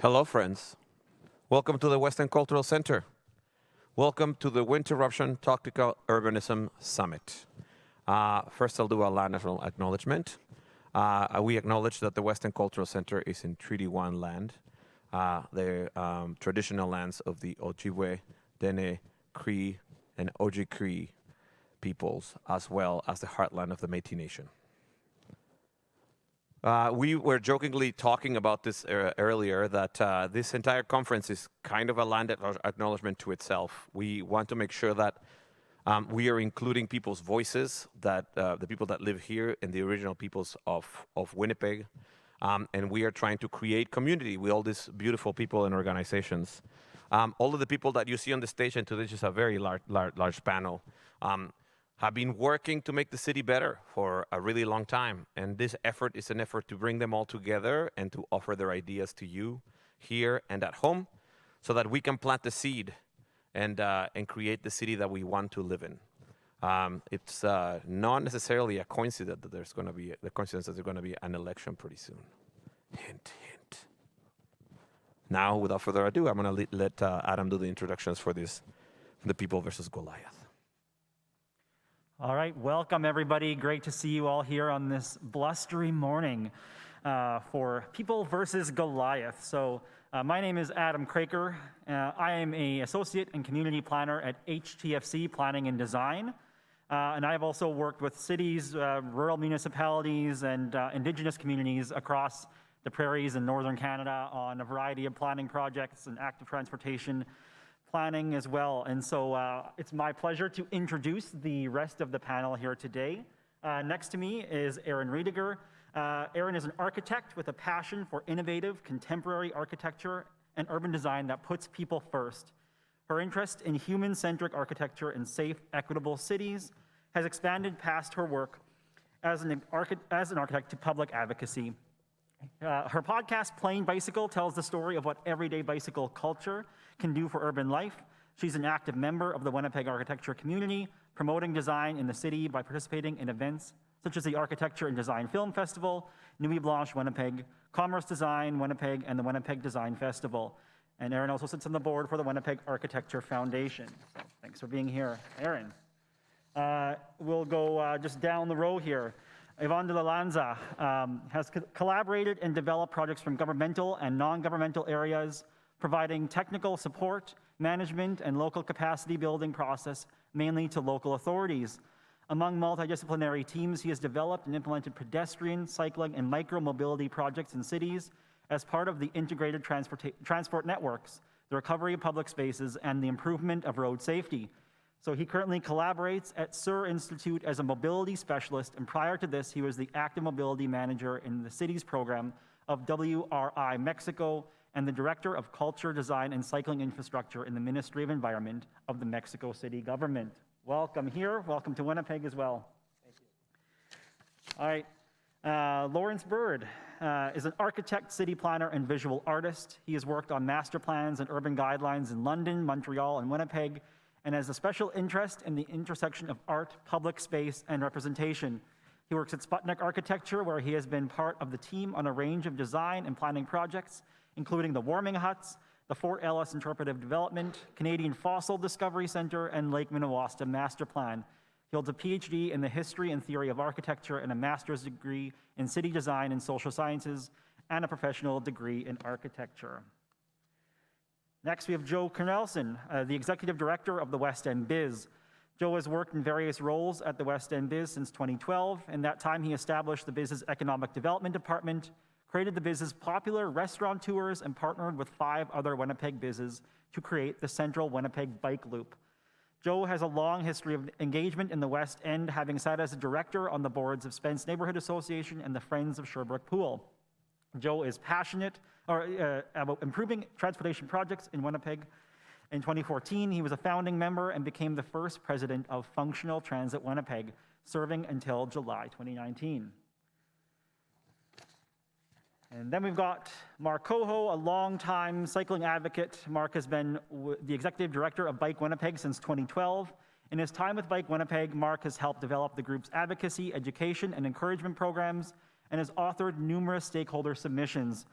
Hello, friends. Welcome to the Western Cultural Center. Welcome to the Winterruption Tactical Urbanism Summit. First, I'll do a land national acknowledgement. We acknowledge that the Western Cultural Center is in Treaty 1 land, the traditional lands of the Ojibwe, Dene, Cree, and Oji-Cree peoples, as well as the heartland of the Métis Nation. We were jokingly talking about this earlier, that this entire conference is kind of a land acknowledgement to itself. We want to make sure that we are including people's voices, that the people that live here and the original peoples of Winnipeg, and we are trying to create community with all these beautiful people and organizations. All of the people that you see on the stage, and today is just a very large panel, have been working to make the city better for a really long time. And this effort is an effort to bring them all together and to offer their ideas to you here and at home so that we can plant the seed and create the city that we want to live in. It's not necessarily a coincidence that there's going to be an election pretty soon. Hint, hint. Now, without further ado, I'm going to let Adam do the introductions for the People versus Goliath. All right, welcome everybody. Great to see you all here on this blustery morning for People versus Goliath. So my name is Adam Craker. I am an associate and community planner at HTFC Planning and Design. And I've also worked with cities, rural municipalities, and Indigenous communities across the prairies in northern Canada on a variety of planning projects and active transportation planning as well. And so it's my pleasure to introduce the rest of the panel here today. Next to me is Erin Riediger. Erin is an architect with a passion for innovative, contemporary architecture and urban design that puts people first. Her interest in human-centric architecture and safe, equitable cities has expanded past her work as an architect to public advocacy. Her podcast, Plain Bicycle, tells the story of what everyday bicycle culture can do for urban life. She's an active member of the Winnipeg architecture community, promoting design in the city by participating in events such as the Architecture and Design Film Festival, Nuit Blanche Winnipeg, Commerce Design Winnipeg, and the Winnipeg Design Festival. And Erin also sits on the board for the Winnipeg Architecture Foundation. So thanks for being here, Erin. We'll go just down the row here. Yvonne de la Lanza has collaborated and developed projects from governmental and non-governmental areas, providing technical support, management, and local capacity building process, mainly to local authorities. Among multidisciplinary teams, he has developed and implemented pedestrian, cycling, and micro-mobility projects in cities as part of the integrated transport networks, the recovery of public spaces, and the improvement of road safety. So he currently collaborates at SUR Institute as a mobility specialist, and prior to this, he was the active mobility manager in the city's program of WRI Mexico and the director of culture, design, and cycling infrastructure in the Ministry of Environment of the Mexico City government. Welcome here. Welcome to Winnipeg as well. Thank you. All right. Lawrence Bird is an architect, city planner, and visual artist. He has worked on master plans and urban guidelines in London, Montreal, and Winnipeg, and has a special interest in the intersection of art, public space, and representation. He works at Sputnik Architecture, where he has been part of the team on a range of design and planning projects, including the Warming Huts, the Fort Ellis Interpretive Development, Canadian Fossil Discovery Center, and Lake Minnewaska Master Plan. He holds a PhD in the history and theory of architecture and a master's degree in city design and social sciences, and a professional degree in architecture. Next, we have Joe Cornelson, the executive director of the West End Biz. Joe has worked in various roles at the West End Biz since 2012. In that time, he established the Biz's economic development department, created the Biz's popular restaurant tours, and partnered with 5 other Winnipeg Bizes to create the Central Winnipeg Bike Loop. Joe has a long history of engagement in the West End, having sat as a director on the boards of Spence Neighbourhood Association and the Friends of Sherbrooke Pool. Joe is passionate about improving transportation projects in Winnipeg. In 2014, he was a founding member and became the first president of Functional Transit Winnipeg, serving until July 2019. And then we've got Mark Coho, a longtime cycling advocate. Mark has been the executive director of Bike Winnipeg since 2012. In his time with Bike Winnipeg, Mark has helped develop the group's advocacy, education, and encouragement programs, and has authored numerous stakeholder submissions.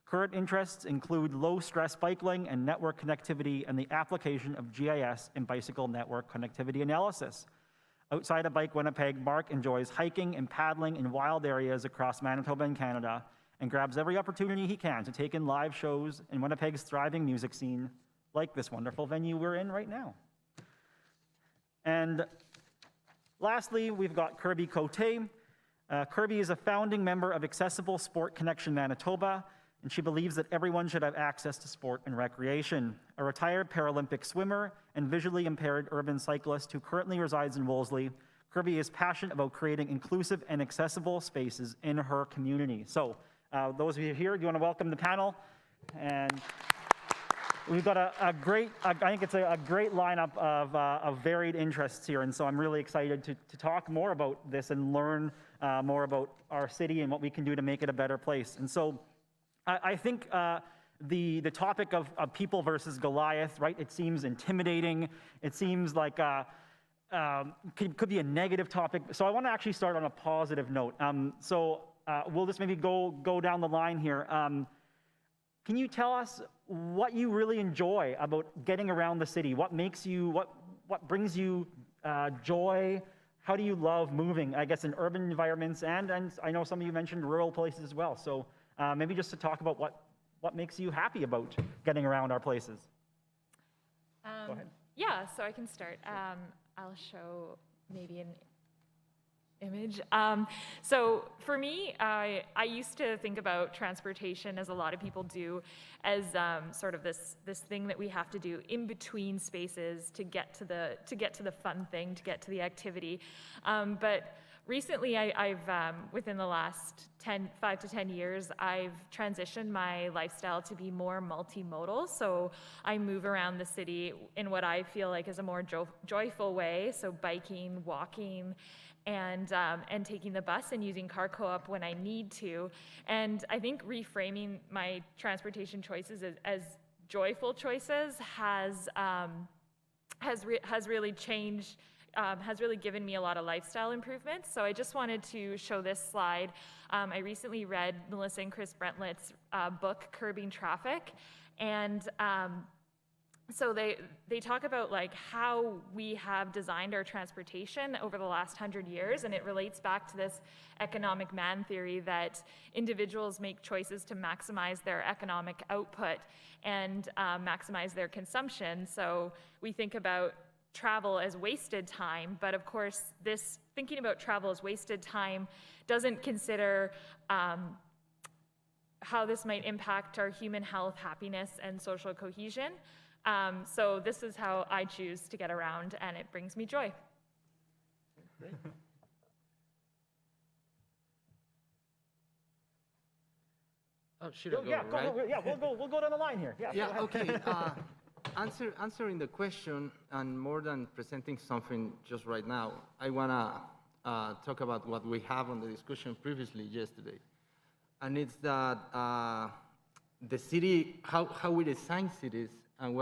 Current interests include low-stress bike lane and network connectivity and the application of GIS and bicycle network connectivity analysis. Outside of Bike Winnipeg, Mark enjoys hiking and paddling in wild areas across Manitoba and Canada and grabs every opportunity he can to take in live shows in Winnipeg's thriving music scene, like this wonderful venue we're in right now. And lastly, we've got Kirby Cote. Kirby is a founding member of Accessible Sport Connection Manitoba, and she believes that everyone should have access to sport and recreation. A retired Paralympic swimmer and visually impaired urban cyclist who currently resides in Wolseley, Kirby is passionate about creating inclusive and accessible spaces in her community. So those of you here, do you want to welcome the panel? And we've got a great, I think it's a great lineup of varied interests here, and so I'm really excited to talk more about this and learn more about our city and what we can do to make it a better place. And so I think the topic of people versus Goliath, right? It seems intimidating. It seems like could be a negative topic. So I want to actually start on a positive note. We'll just maybe go down the line here. Can you tell us what you really enjoy about getting around the city? What makes you, what brings you joy? How do you love moving, I guess, in urban environments? And I know some of you mentioned rural places as well. So maybe just to talk about what makes you happy about getting around our places. Go ahead. Yeah, so I can start. I'll show maybe an image. So for me, I used to think about transportation, as a lot of people do, as sort of this thing that we have to do in between spaces to get to the fun thing, to get to the activity. But recently, I've within the last 5 to 10 years, I've transitioned my lifestyle to be more multimodal. So I move around the city in what I feel like is a more joyful way. So biking, walking, and taking the bus and using car co-op when I need to. And I think reframing my transportation choices as joyful choices has really changed. Has really given me a lot of lifestyle improvements. So I just wanted to show this slide. I recently read Melissa and Chris Brentlett's book, Curbing Traffic. And so they talk about like how we have designed our transportation over the last 100 years, and it relates back to this economic man theory that individuals make choices to maximize their economic output and maximize their consumption. So we think about travel as wasted time, but of course, this thinking about travel as wasted time doesn't consider how this might impact our human health, happiness, and social cohesion. So this is how I choose to get around, and it brings me joy. Great. Oh, should I go, right? Yeah, we'll go down the line here. Yeah, okay. Answering the question, and more than presenting something just right now, I want to talk about what we have on the discussion previously yesterday. And it's that the city, how we design cities, and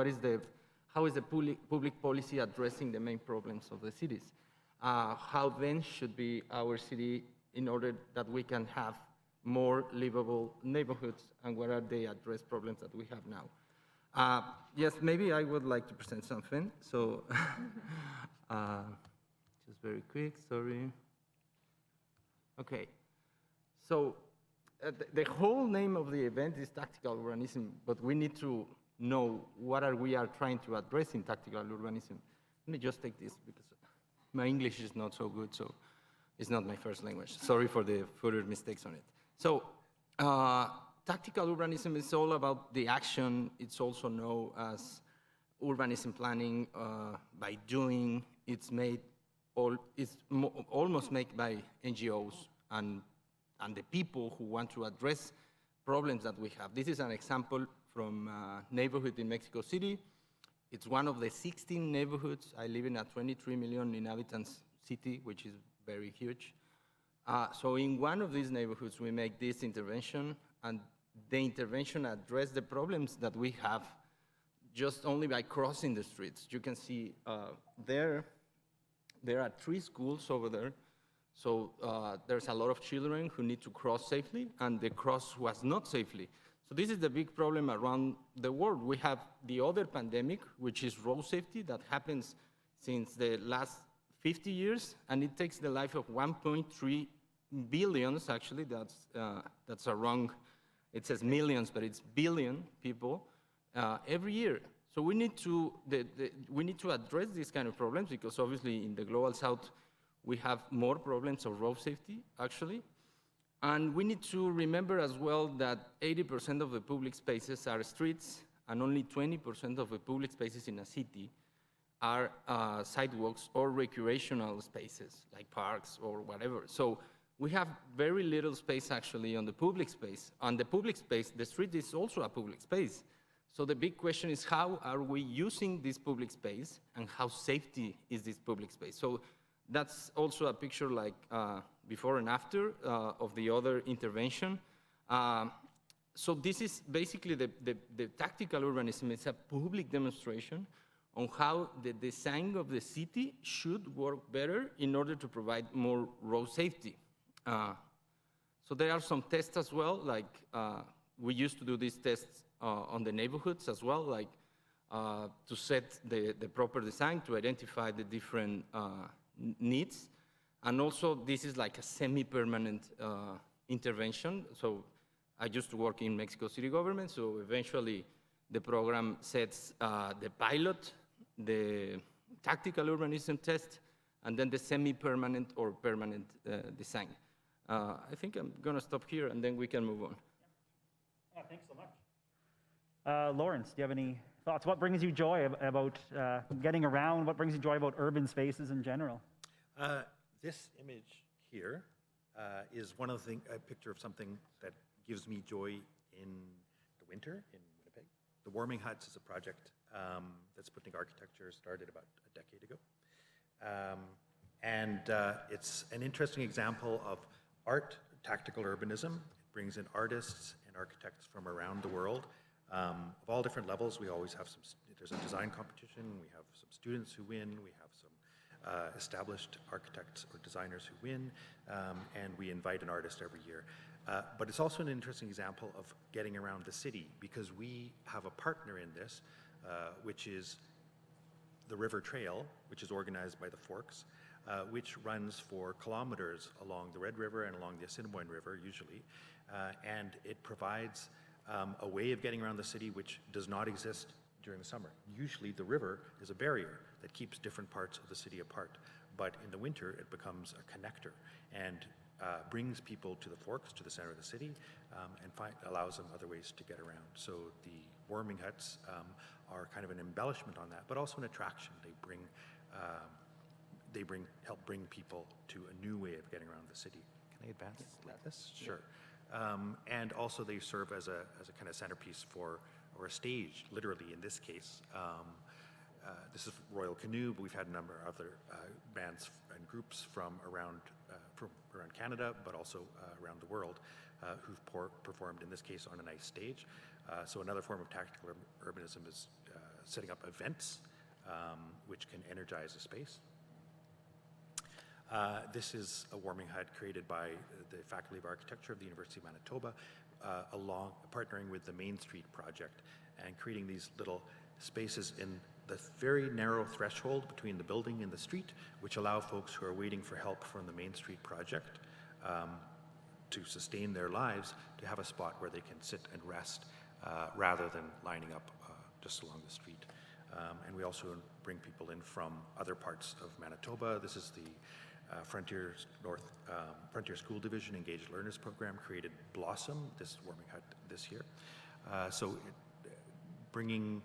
how is the public policy addressing the main problems of the cities. How then should be our city in order that we can have more livable neighborhoods, and what are the address problems that we have now. Yes, maybe I would like to present something. So, just very quick, sorry. Okay, so the whole name of the event is Tactical Urbanism, but we need to know what we are trying to address in Tactical Urbanism. Let me just take this because my English is not so good, so it's not my first language. Sorry for the further mistakes on it. So, Tactical urbanism is all about the action. It's also known as urbanism planning by doing. It's almost made by NGOs and the people who want to address problems that we have. This is an example from a neighborhood in Mexico City. It's one of the 16 neighborhoods. I live in a 23 million inhabitants city, which is very huge. So in one of these neighborhoods, we make this intervention, and the intervention addressed the problems that we have just only by crossing the streets. You can see there are 3 schools over there. So there's a lot of children who need to cross safely, and the cross was not safely. So this is the big problem around the world. We have the other pandemic, which is road safety, that happens since the last 50 years, and it takes the life of 1.3 billions, actually, that's a wrong, it says millions, but it's billion people every year. So we need to address these kind of problems, because obviously in the global south, we have more problems of road safety, actually. And we need to remember as well that 80% of the public spaces are streets, and only 20% of the public spaces in a city are sidewalks or recreational spaces, like parks or whatever. So we have very little space actually on the public space. On the public space, the street is also a public space. So the big question is, how are we using this public space, and how safety is this public space? So that's also a picture like before and after of the other intervention. So this is basically the tactical urbanism. It's a public demonstration on how the design of the city should work better in order to provide more road safety. So there are some tests as well, like we used to do these tests on the neighborhoods as well, like to set the proper design, to identify the different needs. And also, this is like a semi-permanent intervention. So I used to work in Mexico City government, so eventually the program sets the pilot, the tactical urbanism test, and then the semi-permanent or permanent design. I think I'm gonna stop here, and then we can move on. Yeah, thanks so much. Lawrence, do you have any thoughts? What brings you joy about getting around? What brings you joy about urban spaces in general? This image here is one of the a picture of something that gives me joy in the winter in Winnipeg. The Warming Huts is a project that Sputnik Architecture started about a decade ago. It's an interesting example of art, tactical urbanism. It brings in artists and architects from around the world. Of all different levels. We always have there's a design competition, we have some students who win, we have some established architects or designers who win, and we invite an artist every year. But it's also an interesting example of getting around the city, because we have a partner in this, which is the River Trail, which is organized by the Forks, which runs for kilometers along the Red River and along the Assiniboine River, usually, and it provides a way of getting around the city which does not exist during the summer. Usually the river is a barrier that keeps different parts of the city apart, but in the winter it becomes a connector and brings people to the Forks, to the center of the city, and allows them other ways to get around. So the warming huts are kind of an embellishment on that, but also an attraction. They help bring people to a new way of getting around the city. Can I advance like this? Sure. And also they serve as a kind of centerpiece or a stage, literally in this case. This is Royal Canoe, but we've had a number of other bands and groups from around Canada, but also around the world, who've performed, in this case, on a nice stage. So another form of tactical urbanism is setting up events which can energize a space. This is a warming hut created by the Faculty of Architecture of the University of Manitoba, partnering with the Main Street Project, and creating these little spaces in the very narrow threshold between the building and the street, which allow folks who are waiting for help from the Main Street Project to sustain their lives, to have a spot where they can sit and rest rather than lining up just along the street. And we also bring people in from other parts of Manitoba. This is the Frontier School Division Engaged Learners Program created Blossom, this warming hut this year. Bringing,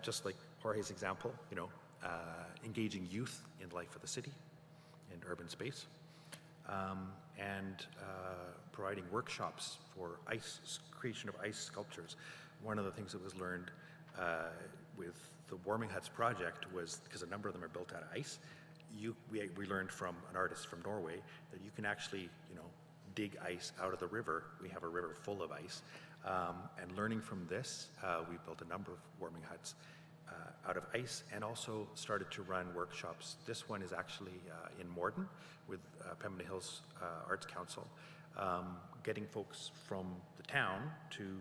just like Jorge's example, engaging youth in life of the city and urban space, and providing workshops for creation of ice sculptures. One of the things that was learned with the Warming Huts project was, because a number of them are built out of ice, we learned from an artist from Norway that you can actually, dig ice out of the river. We have a river full of ice. And learning from this, we built a number of warming huts out of ice, and also started to run workshops. This one is actually in Morden with Pembina Hills Arts Council, getting folks from the town to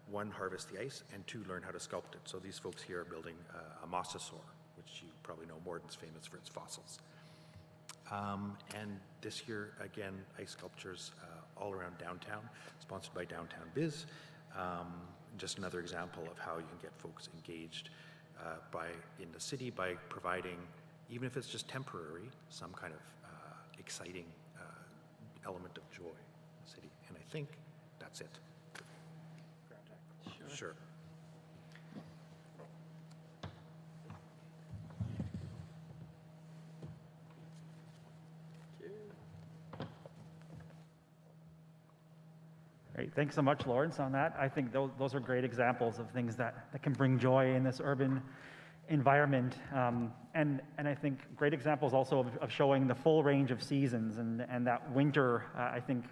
one, harvest the ice, and two, learn how to sculpt it. So these folks here are building a mosasaur, which you probably know Morden's famous for its fossils. And this year, again, ice sculptures all around downtown, sponsored by Downtown Biz. Just another example of how you can get folks engaged in the city by providing, even if it's just temporary, some kind of exciting element of joy in the city. And I think that's it. Sure. Great, thanks so much, Lawrence, on that. I think those are great examples of things that can bring joy in this urban environment. And I think great examples also of showing the full range of seasons, and that winter, I think,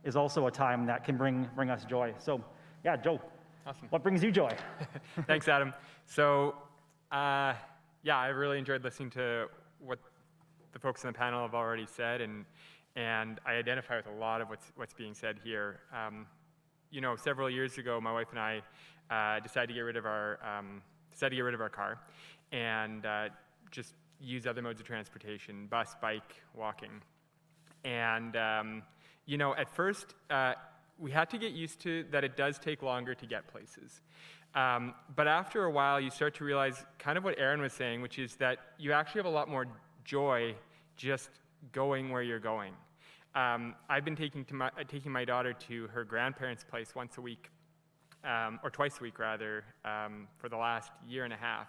is also a time that can bring us joy. So, yeah, Joe. Awesome. What brings you joy? Thanks, Adam. So, yeah, I really enjoyed listening to what the folks on the panel have already said, and I identify with a lot of what's being said here. You know, several years ago, my wife and I decided to get rid of our car and just use other modes of transportation: bus, bike, walking. And you know, at first, we had to get used to that it does take longer to get places. But after a while, you start to realize kind of what Aaron was saying, which is that you actually have a lot more joy just going where you're going. I've been taking my daughter to her grandparents' place once a week, or twice a week rather, for the last year and a half.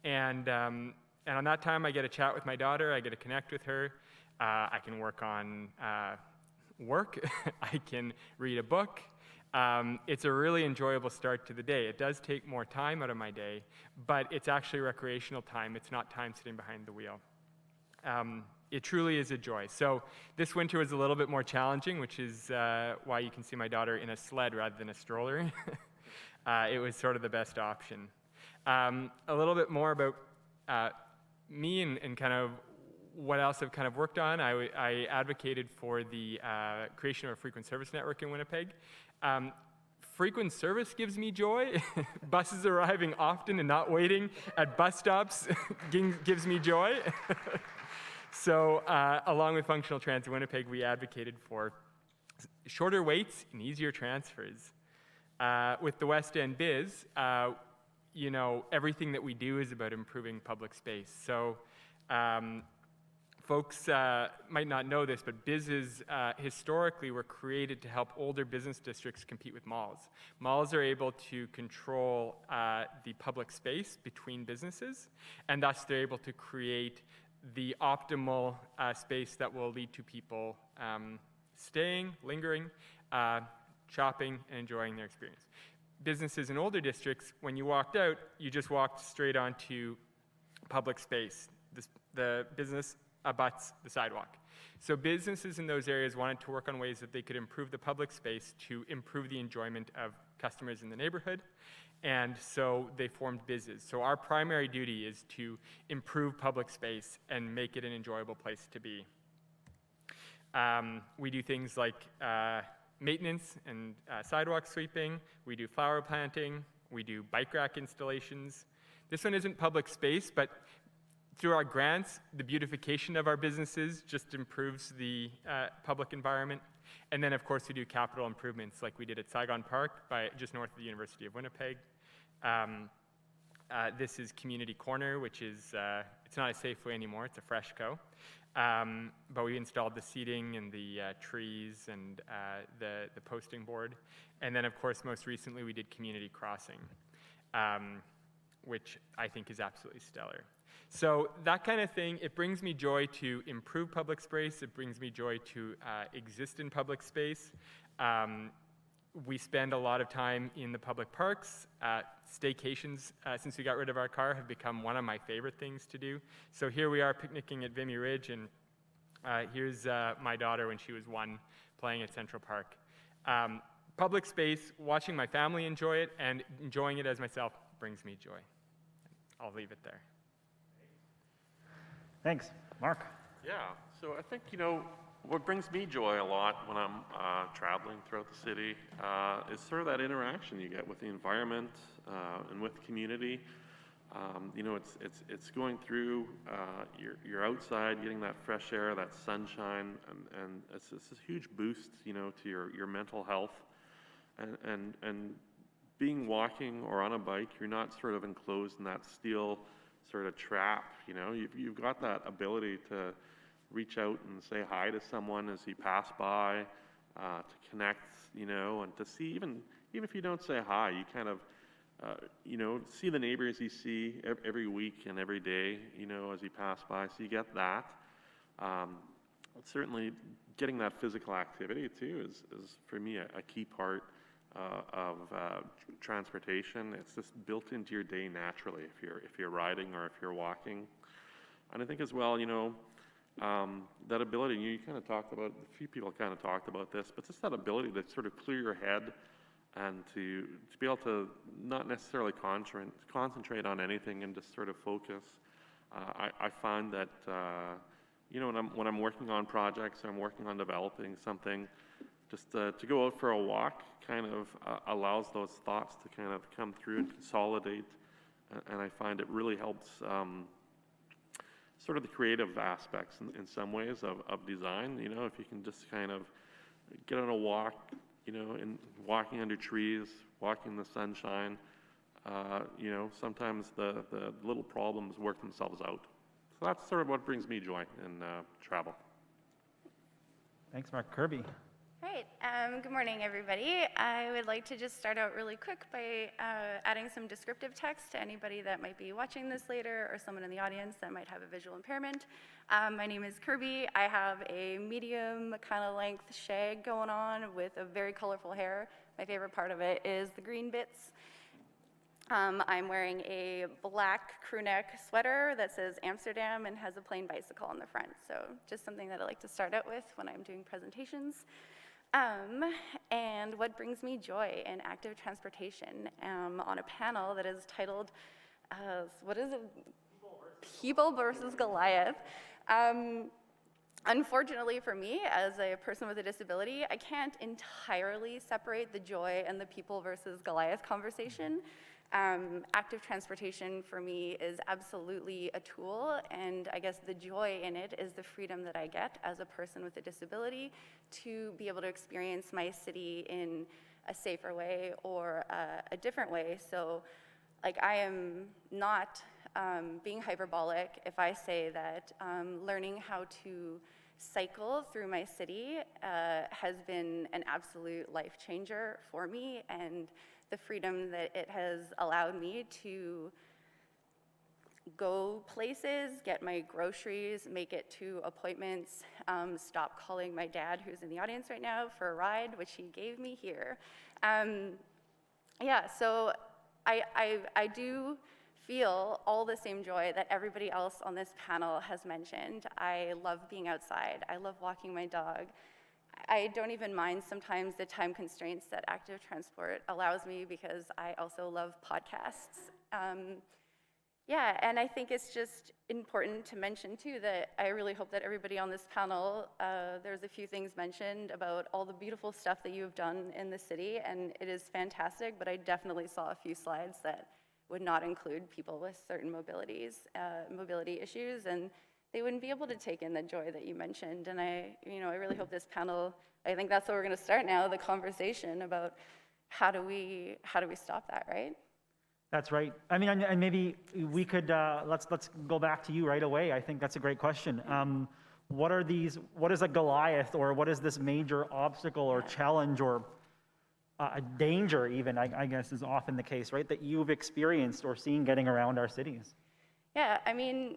And on that time, I get to chat with my daughter, I get to connect with her, I can work on work, I can read a book. It's a really enjoyable start to the day. It does take more time out of my day, but it's actually recreational time. It's not time sitting behind the wheel. It truly is a joy. So this winter was a little bit more challenging, which is why you can see my daughter in a sled rather than a stroller. It was sort of the best option. A little bit more about me and kind of what else I've kind of worked on. I advocated for the creation of a frequent service network in Winnipeg. Frequent service gives me joy. Buses arriving often and not waiting at bus stops gives me joy. So along with Functional Transit Winnipeg, we advocated for shorter waits and easier transfers. With the West End Biz, you know, everything that we do is about improving public space. So folks might not know this, but BIZs historically were created to help older business districts compete with malls. Malls are able to control the public space between businesses, and thus they're able to create the optimal space that will lead to people staying, lingering, shopping, and enjoying their experience. Businesses in older districts, when you walked out, you just walked straight onto public space. The business abuts the sidewalk. So businesses in those areas wanted to work on ways that they could improve the public space to improve the enjoyment of customers in the neighborhood. And so they formed BIZs. So our primary duty is to improve public space and make it an enjoyable place to be. We do things like maintenance and sidewalk sweeping. We do flower planting. We do bike rack installations. This one isn't public space, but through our grants, the beautification of our businesses just improves the public environment. And then, of course, we do capital improvements like we did at Saigon Park, just north of the University of Winnipeg. This is Community Corner, which is, it's not a Safeway anymore, it's a Freshco. But we installed the seating and the trees and the posting board. And then, of course, most recently, we did Community Crossing, which I think is absolutely stellar. So that kind of thing, it brings me joy to improve public space. It brings me joy to exist in public space. We spend a lot of time in the public parks. Staycations, since we got rid of our car, have become one of my favorite things to do. So here we are picnicking at Vimy Ridge, and here's my daughter when she was 1 playing at Central Park. Public space, watching my family enjoy it, and enjoying it as myself brings me joy. I'll leave it there. Thanks. Mark? Yeah, so I think, you know, What brings me joy a lot when I'm traveling throughout the city is sort of that interaction you get with the environment and with the community. You know, it's going through, you're outside, getting that fresh air, that sunshine, and it's a huge boost, you know, to your mental health. And being walking or on a bike, you're not sort of enclosed in that steel sort of trap, you know. You've got that ability to reach out and say hi to someone as you pass by, to connect, you know, and to see, even if you don't say hi, you kind of, you know, see the neighbors you see every week and every day, you know, as you pass by. So you get that. Certainly getting that physical activity too is for me a key part of transportation. It's just built into your day naturally if you're riding or if you're walking. And I think as well, you know, that ability, you kind of talked about, a few people kind of talked about this, but just that ability to sort of clear your head and to be able to not necessarily concentrate on anything and just sort of focus. I find that, you know, when I'm working on projects or I'm working on developing something, just to go out for a walk kind of allows those thoughts to kind of come through and consolidate. And I find it really helps sort of the creative aspects in some ways of design. You know, if you can just kind of get on a walk, you know, and walking under trees, walking in the sunshine, you know, sometimes the little problems work themselves out. So that's sort of what brings me joy in travel. Thanks, Mark. Kirby. Great. Good morning, everybody. I would like to just start out really quick by adding some descriptive text to anybody that might be watching this later or someone in the audience that might have a visual impairment. My name is Kirby. I have a medium kind of length shag going on with a very colorful hair. My favorite part of it is the green bits. I'm wearing a black crew neck sweater that says Amsterdam and has a plain bicycle on the front. So just something that I like to start out with when I'm doing presentations. And what brings me joy in active transportation on a panel that is titled, what is it? People versus Goliath. Unfortunately for me, as a person with a disability, I can't entirely separate the joy and the people versus Goliath conversation. Active transportation for me is absolutely a tool, and I guess the joy in it is the freedom that I get as a person with a disability to be able to experience my city in a safer way or a different way. So, like, I am not being hyperbolic if I say that learning how to cycle through my city has been an absolute life changer for me, and the freedom that it has allowed me to go places, get my groceries, make it to appointments, stop calling my dad, who's in the audience right now, for a ride, which he gave me here. Yeah, so I do feel all the same joy that everybody else on this panel has mentioned. I love being outside. I love walking my dog. I don't even mind sometimes the time constraints that active transport allows me because I also love podcasts. Yeah, and I think it's just important to mention too that I really hope that everybody on this panel, there's a few things mentioned about all the beautiful stuff that you've done in the city, and it is fantastic, but I definitely saw a few slides that would not include people with certain mobility issues, and they wouldn't be able to take in the joy that you mentioned. And I really hope this panel, I think that's what we're going to start now, the conversation about how do we stop that, right? That's right. I mean, and maybe we could, let's go back to you right away. I think that's a great question. What is a Goliath, or what is this major obstacle or challenge or a danger even, I guess is often the case, right, that you've experienced or seen getting around our cities? Yeah, I mean,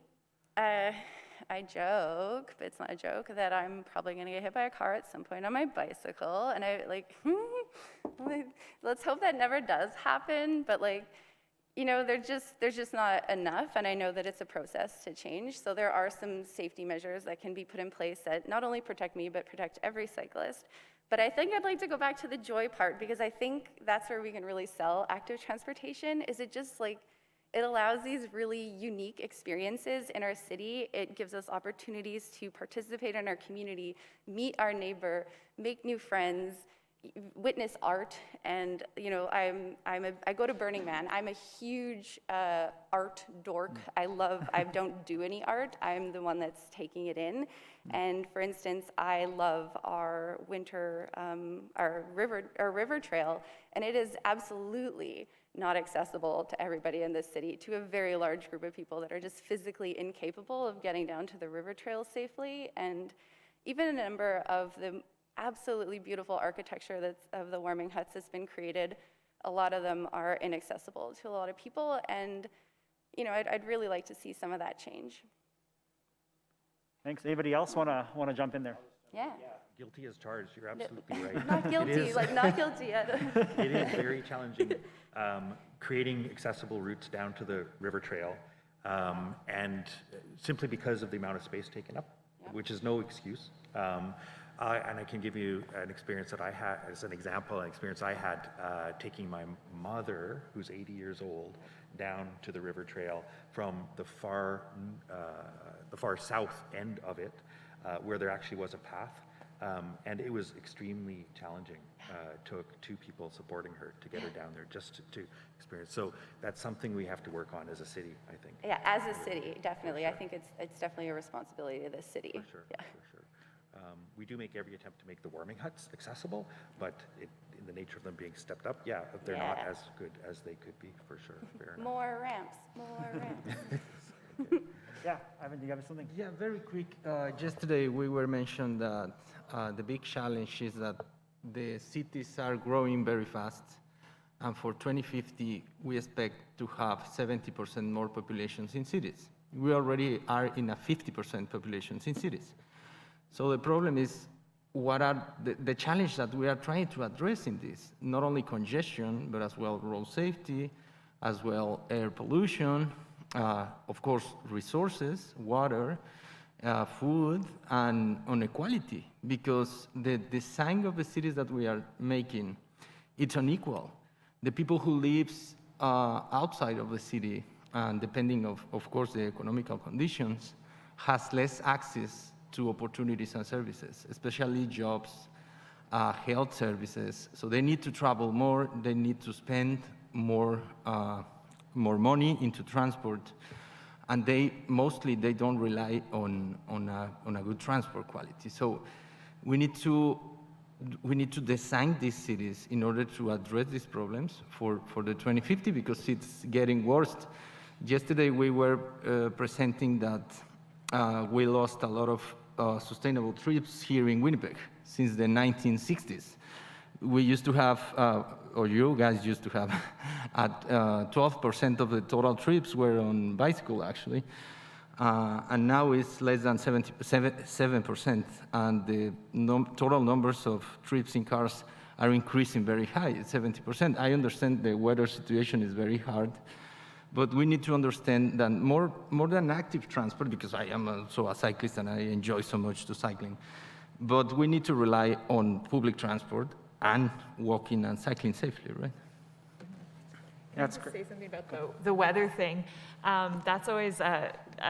I joke, but it's not a joke, that I'm probably going to get hit by a car at some point on my bicycle, and let's hope that never does happen, but there's just not enough, and I know that it's a process to change, so there are some safety measures that can be put in place that not only protect me, but protect every cyclist. But I think I'd like to go back to the joy part, because I think that's where we can really sell active transportation. Is it just It allows these really unique experiences in our city. It gives us opportunities to participate in our community, meet our neighbor, make new friends, witness art. And you know, I go to Burning Man. I'm a huge art dork. I don't do any art. I'm the one that's taking it in. And for instance, I love our our river trail, and it is absolutely not accessible to everybody in this city, to a very large group of people that are just physically incapable of getting down to the river trail safely. And even a number of the absolutely beautiful architecture of the warming huts that's been created, a lot of them are inaccessible to a lot of people. And you know, I'd really like to see some of that change. Thanks. Anybody else want to jump in there? Yeah. Guilty as charged, you're absolutely right. Not guilty, like not guilty yet. It is very challenging creating accessible routes down to the river trail, and simply because of the amount of space taken up, which is no excuse. And I can give you an experience that I had, as an example, an experience I had taking my mother, who's 80 years old, down to the river trail from the far south end of it, where there actually was a path. And it was extremely challenging. Took two people supporting her to get her down there just to experience. So that's something we have to work on as a city, I think. Yeah, as a city, definitely. Sure. I think it's definitely a responsibility of the city. For sure, yeah. For sure. We do make every attempt to make the warming huts accessible, but in the nature of them being stepped up, they're not as good as they could be, for sure. Fair enough. More ramps, more ramps. Okay. Yeah, Ivan, do you have something? Yeah, very quick. Yesterday we were mentioned that the big challenge is that the cities are growing very fast, and for 2050 we expect to have 70% more populations in cities. We already are in a 50% populations in cities. So the problem is, what are the challenge that we are trying to address in this? Not only congestion, but as well road safety, as well air pollution, of course resources, water, food, and inequality, because the design of the cities that we are making, it's unequal. The people who live outside of the city, and depending of course the economical conditions, has less access to opportunities and services, especially jobs, health services. So they need to travel more, they need to spend more money into transport, and they don't rely on a good transport quality. So we need to design these cities in order to address these problems for the 2050, because it's getting worse. Yesterday we were presenting that we lost a lot of sustainable trips here in Winnipeg since the 1960s. We used to have, or you guys used to have, at 12% of the total trips were on bicycle, actually. And now it's less than 7%. And the total numbers of trips in cars are increasing very high, 70%. I understand the weather situation is very hard, but we need to understand that more than active transport, because I am also a cyclist and I enjoy so much to cycling, but we need to rely on public transport and walking and cycling safely, right? That's great. Say something about the weather thing. That's always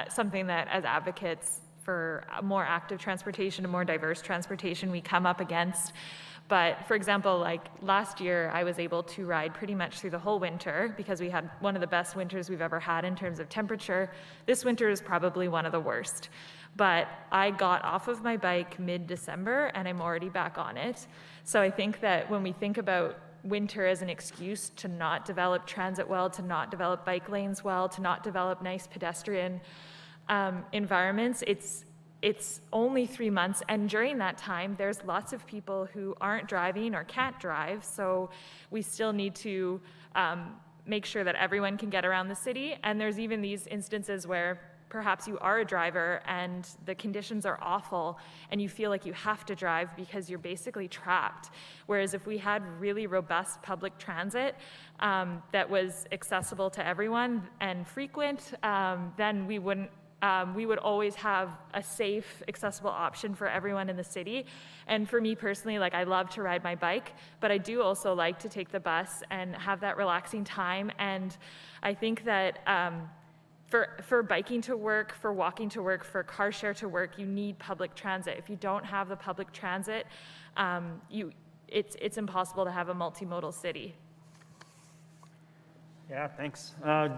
something that, as advocates for more active transportation and more diverse transportation, we come up against. But for example, like last year, I was able to ride pretty much through the whole winter because we had one of the best winters we've ever had in terms of temperature. This winter is probably one of the worst. But I got off of my bike mid-December and I'm already back on it. So I think that when we think about winter as an excuse to not develop transit well, to not develop bike lanes well, to not develop nice pedestrian environments, it's only 3 months, and during that time, there's lots of people who aren't driving or can't drive, so we still need to make sure that everyone can get around the city, and there's even these instances where perhaps you are a driver and the conditions are awful and you feel like you have to drive because you're basically trapped. Whereas if we had really robust public transit that was accessible to everyone and frequent, then we wouldn't we would always have a safe, accessible option for everyone in the city. And for me personally, like I love to ride my bike, but I do also like to take the bus and have that relaxing time. And I think that for biking to work, for walking to work, for car share to work, you need public transit. If you don't have the public transit, it's impossible to have a multimodal city. Yeah, thanks.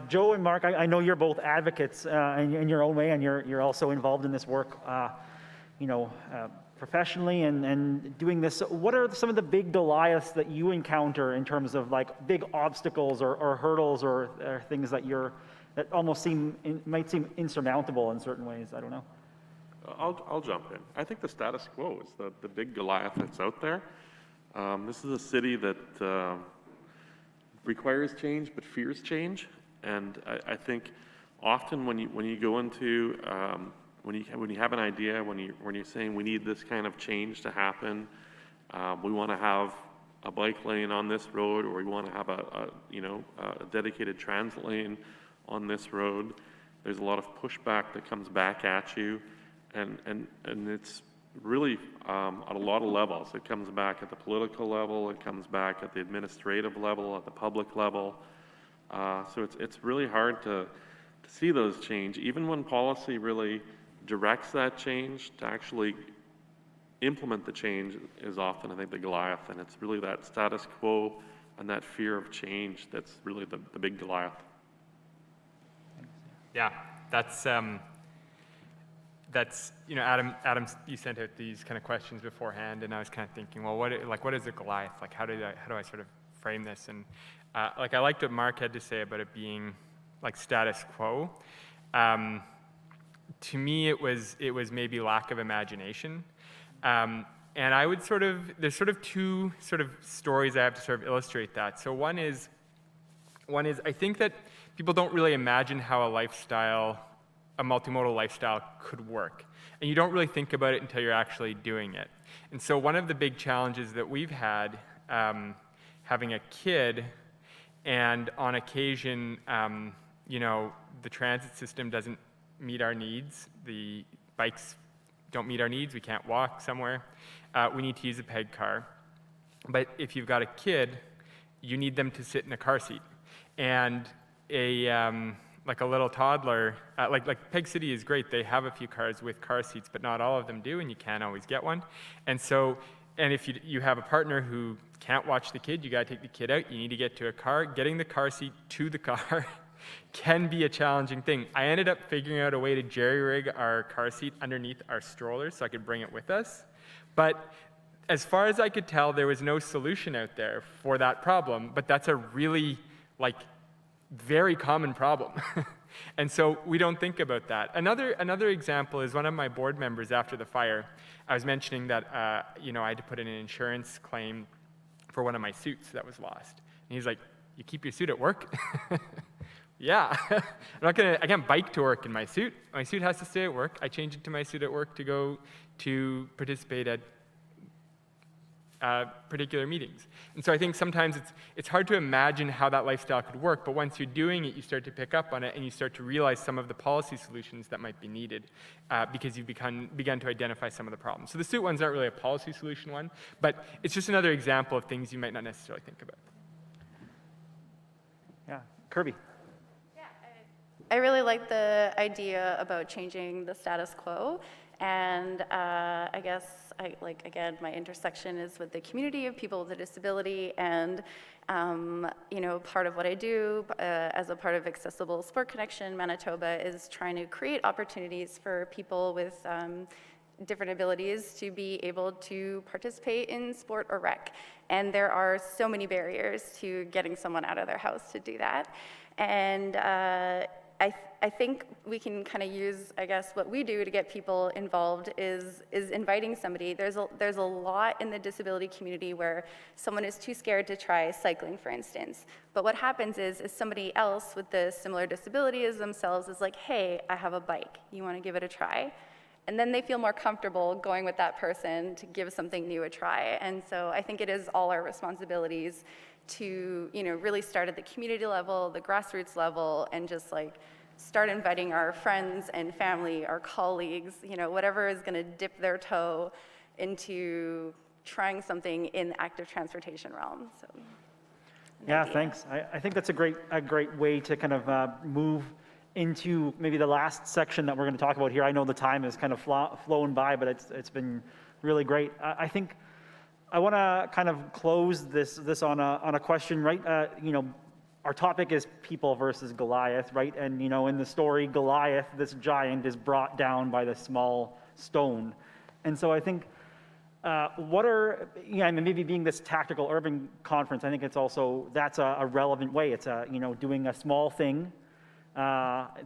Joe and Mark, I know you're both advocates in your own way, and you're also involved in this work, professionally and doing this. What are some of the big Goliaths that you encounter in terms of like big obstacles or hurdles or things that almost might seem insurmountable in certain ways? I don't know. I'll jump in. I think the status quo is the big Goliath that's out there. This is a city that requires change but fears change, and I think often when you go into when you have an idea, when you're saying we need this kind of change to happen, we want to have a bike lane on this road, or we want to have a dedicated transit lane on this road. There's a lot of pushback that comes back at you, and it's really at a lot of levels. It comes back at the political level, it comes back at the administrative level, at the public level. So it's really hard to see those change, even when policy really directs that change. To actually implement the change is often, I think, the Goliath, and it's really that status quo and that fear of change that's really the big Goliath. Yeah, that's Adam, you sent out these kind of questions beforehand, and I was kind of thinking, well, what is a Goliath? Like, how do I sort of frame this? And I liked what Mark had to say about it being like status quo. To me, it was maybe lack of imagination. And I would there's sort of two sort of stories I have to sort of illustrate that. So one is I think that people don't really imagine how a multimodal lifestyle could work. And you don't really think about it until you're actually doing it. And so one of the big challenges that we've had having a kid, and on occasion, the transit system doesn't meet our needs. The bikes don't meet our needs. We can't walk somewhere. We need to use a peg car. But if you've got a kid, you need them to sit in a car seat. And like a little toddler, like Peg City is great. They have a few cars with car seats, but not all of them do, and you can't always get one. And if you have a partner who can't watch the kid, you got to take the kid out. You need to get to a car. Getting the car seat to the car can be a challenging thing. I ended up figuring out a way to jerry-rig our car seat underneath our stroller so I could bring it with us. But as far as I could tell, there was no solution out there for that problem, but that's a really, very common problem. And so we don't think about that. Another example is one of my board members after the fire. I was mentioning that I had to put in an insurance claim for one of my suits that was lost. And he's like, "You keep your suit at work?" Yeah. I can't bike to work in my suit. My suit has to stay at work. I change it to my suit at work to go to participate at particular meetings. And so I think sometimes it's hard to imagine how that lifestyle could work, but once you're doing it, you start to pick up on it, and you start to realize some of the policy solutions that might be needed because you've begun to identify some of the problems. So the suit one's not really a policy solution one, but it's just another example of things you might not necessarily think about. Yeah, Kirby. Yeah, I really like the idea about changing the status quo. And I guess, again, my intersection is with the community of people with a disability, and, part of what I do as a part of Accessible Sport Connection Manitoba is trying to create opportunities for people with different abilities to be able to participate in sport or rec. And there are so many barriers to getting someone out of their house to do that. And I think we can kind of use, I guess, what we do to get people involved is inviting somebody. There's a lot in the disability community where someone is too scared to try cycling, for instance. But what happens is somebody else with the similar disability as themselves is like, "Hey, I have a bike. You want to give it a try?" And then they feel more comfortable going with that person to give something new a try. And so I think it is all our responsibilities to really start at the community level, the grassroots level, and just start inviting our friends and family, our colleagues, whatever is going to dip their toe into trying something in the active transportation realm. So, yeah, thanks. I think that's a great way to kind of move into maybe the last section that we're going to talk about here. I know the time has kind of flown by, but it's been really great. I think I want to kind of close this on a question, right? Our topic is people versus Goliath, right? And in the story, Goliath, this giant, is brought down by the small stone. And so I think maybe being this tactical urban conference, I think that's a relevant way. It's doing a small thing,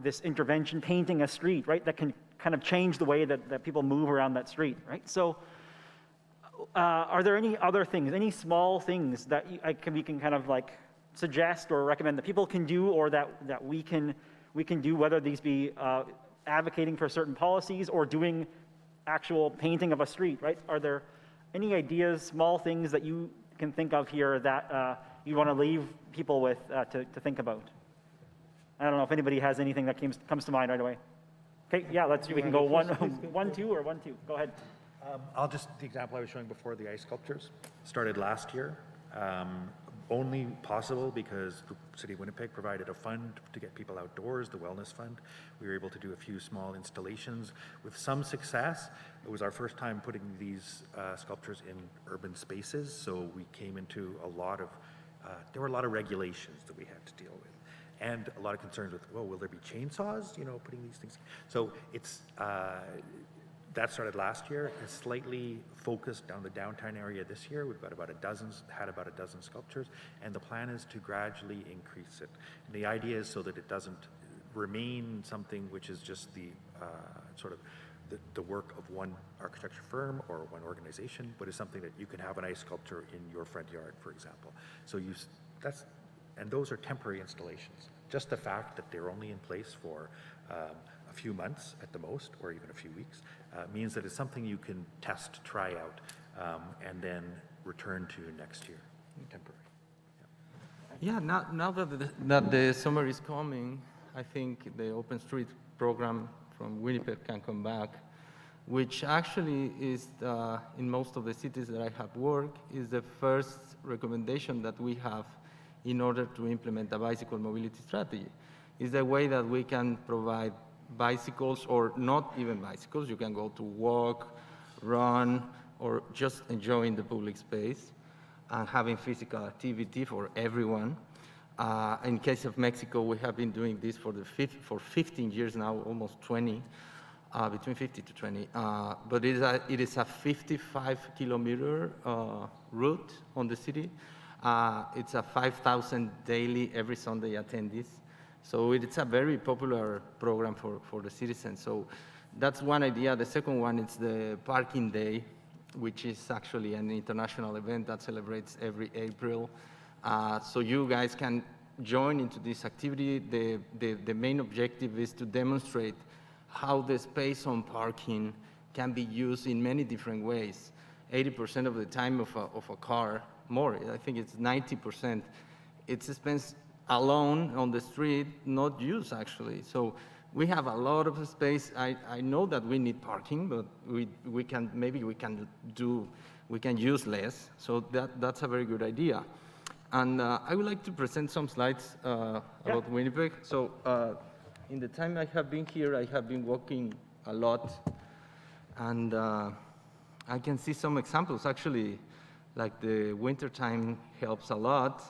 this intervention, painting a street, right? That can kind of change the way that people move around that street, right? So are there any other things, any small things that we can kind of like suggest or recommend that people can do, or that we can do, whether these be advocating for certain policies or doing actual painting of a street, right? Are there any ideas, small things that you can think of here that you want to leave people with to think about? I don't know if anybody has anything that comes to mind right away. Okay, yeah, we can go one, two. Go ahead. The example I was showing before, the ice sculptures, started last year. Only possible because the City of Winnipeg provided a fund to get people outdoors, the Wellness Fund. We were able to do a few small installations with some success. It was our first time putting these sculptures in urban spaces, so we came into there were a lot of regulations that we had to deal with, and a lot of concerns with, will there be chainsaws, putting these things? So it's, that started last year. It's slightly focused on the downtown area this year. We've got about a dozen sculptures, and the plan is to gradually increase it. And the idea is so that it doesn't remain something which is just the the work of one architecture firm or one organization, but is something that you can have an ice sculpture in your front yard, for example. So and those are temporary installations. Just the fact that they're only in place for a few months at the most, or even a few weeks, means that it's something you can test, try out, and then return to next year, temporary. Yeah, now that the summer is coming, I think the Open Street program from Winnipeg can come back, which actually is, in most of the cities that I have worked, is the first recommendation that we have in order to implement a bicycle mobility strategy. Is the way that we can provide bicycles, or not even bicycles, you can go to walk, run, or just enjoying the public space and having physical activity for everyone. In case of Mexico, we have been doing this for 15 years now, almost 20, between 15 to 20. But it is a 55-kilometer route on the city. It's a 5,000 daily, every Sunday attendees. So it's a very popular program for the citizens. So that's one idea. The second one is the Parking Day, which is actually an international event that celebrates every April. So you guys can join into this activity. The main objective is to demonstrate how the space on parking can be used in many different ways. 80% of the time of a car, more, I think it's 90%, it's spent alone on the street, not used actually. So we have a lot of space. I know that we need parking, but we can use less. So that's a very good idea. And I would like to present some slides about Winnipeg. So in the time I have been here, I have been walking a lot, and I can see some examples actually, like the winter time helps a lot.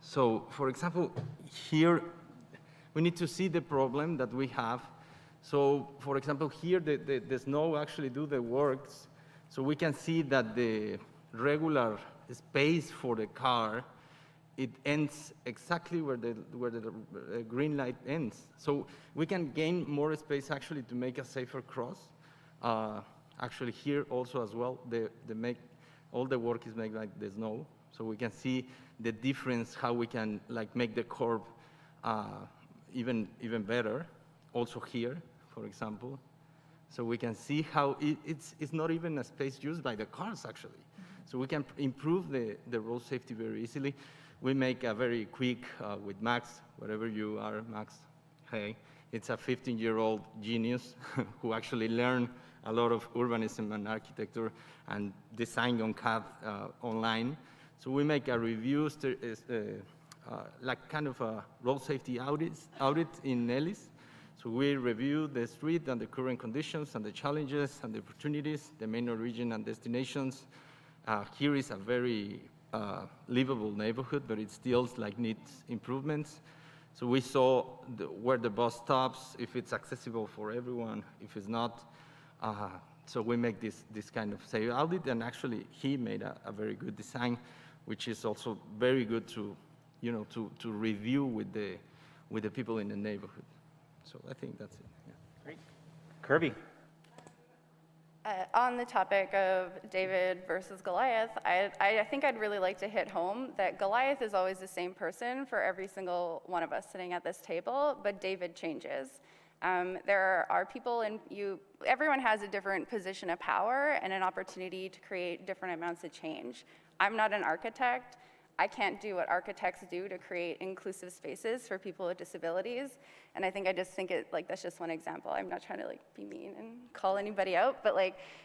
So, for example, here we need to see the problem that we have. So, for example, here the snow actually do the works. So we can see that the regular space for the car, it ends exactly where the green light ends. So we can gain more space actually to make a safer cross. Actually here also as well, all the work is made like the snow. So we can see the difference, how we can make the curb even better. Also here, for example. So we can see how it's not even a space used by the cars actually. So we can improve the road safety very easily. We make a very quick with Max, wherever you are, Max, Hey. It's a 15-year-old genius who actually learned a lot of urbanism and architecture and design on CAD online. So we make a review, like kind of a road safety audit in Ellis. So we review the street and the current conditions and the challenges and the opportunities, the main origin and destinations. Here is a very livable neighborhood, but it still needs improvements. So we saw where the bus stops, if it's accessible for everyone, if it's not. So we make this kind of say audit, and actually he made a very good design, which is also very good to review with the people in the neighborhood. So I think that's it. Yeah. Great. Kirby. On the topic of David versus Goliath, I think I'd really like to hit home that Goliath is always the same person for every single one of us sitting at this table, but David changes. There are people everyone has a different position of power and an opportunity to create different amounts of change. I'm not an architect. I can't do what architects do to create inclusive spaces for people with disabilities. And I just think that's just one example. I'm not trying to be mean and call anybody out, but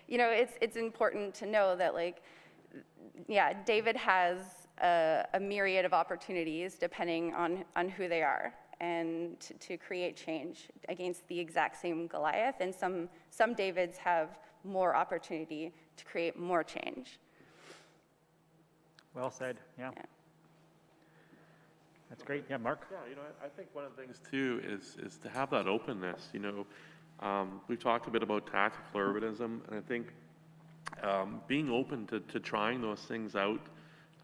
it's important to know that David has a myriad of opportunities depending on who they are, and to create change against the exact same Goliath. And some Davids have more opportunity to create more change. Well said, yeah. That's great, yeah, Mark? Yeah, I think one of the things too is to have that openness. We've talked a bit about tactical urbanism, and I think being open to trying those things out,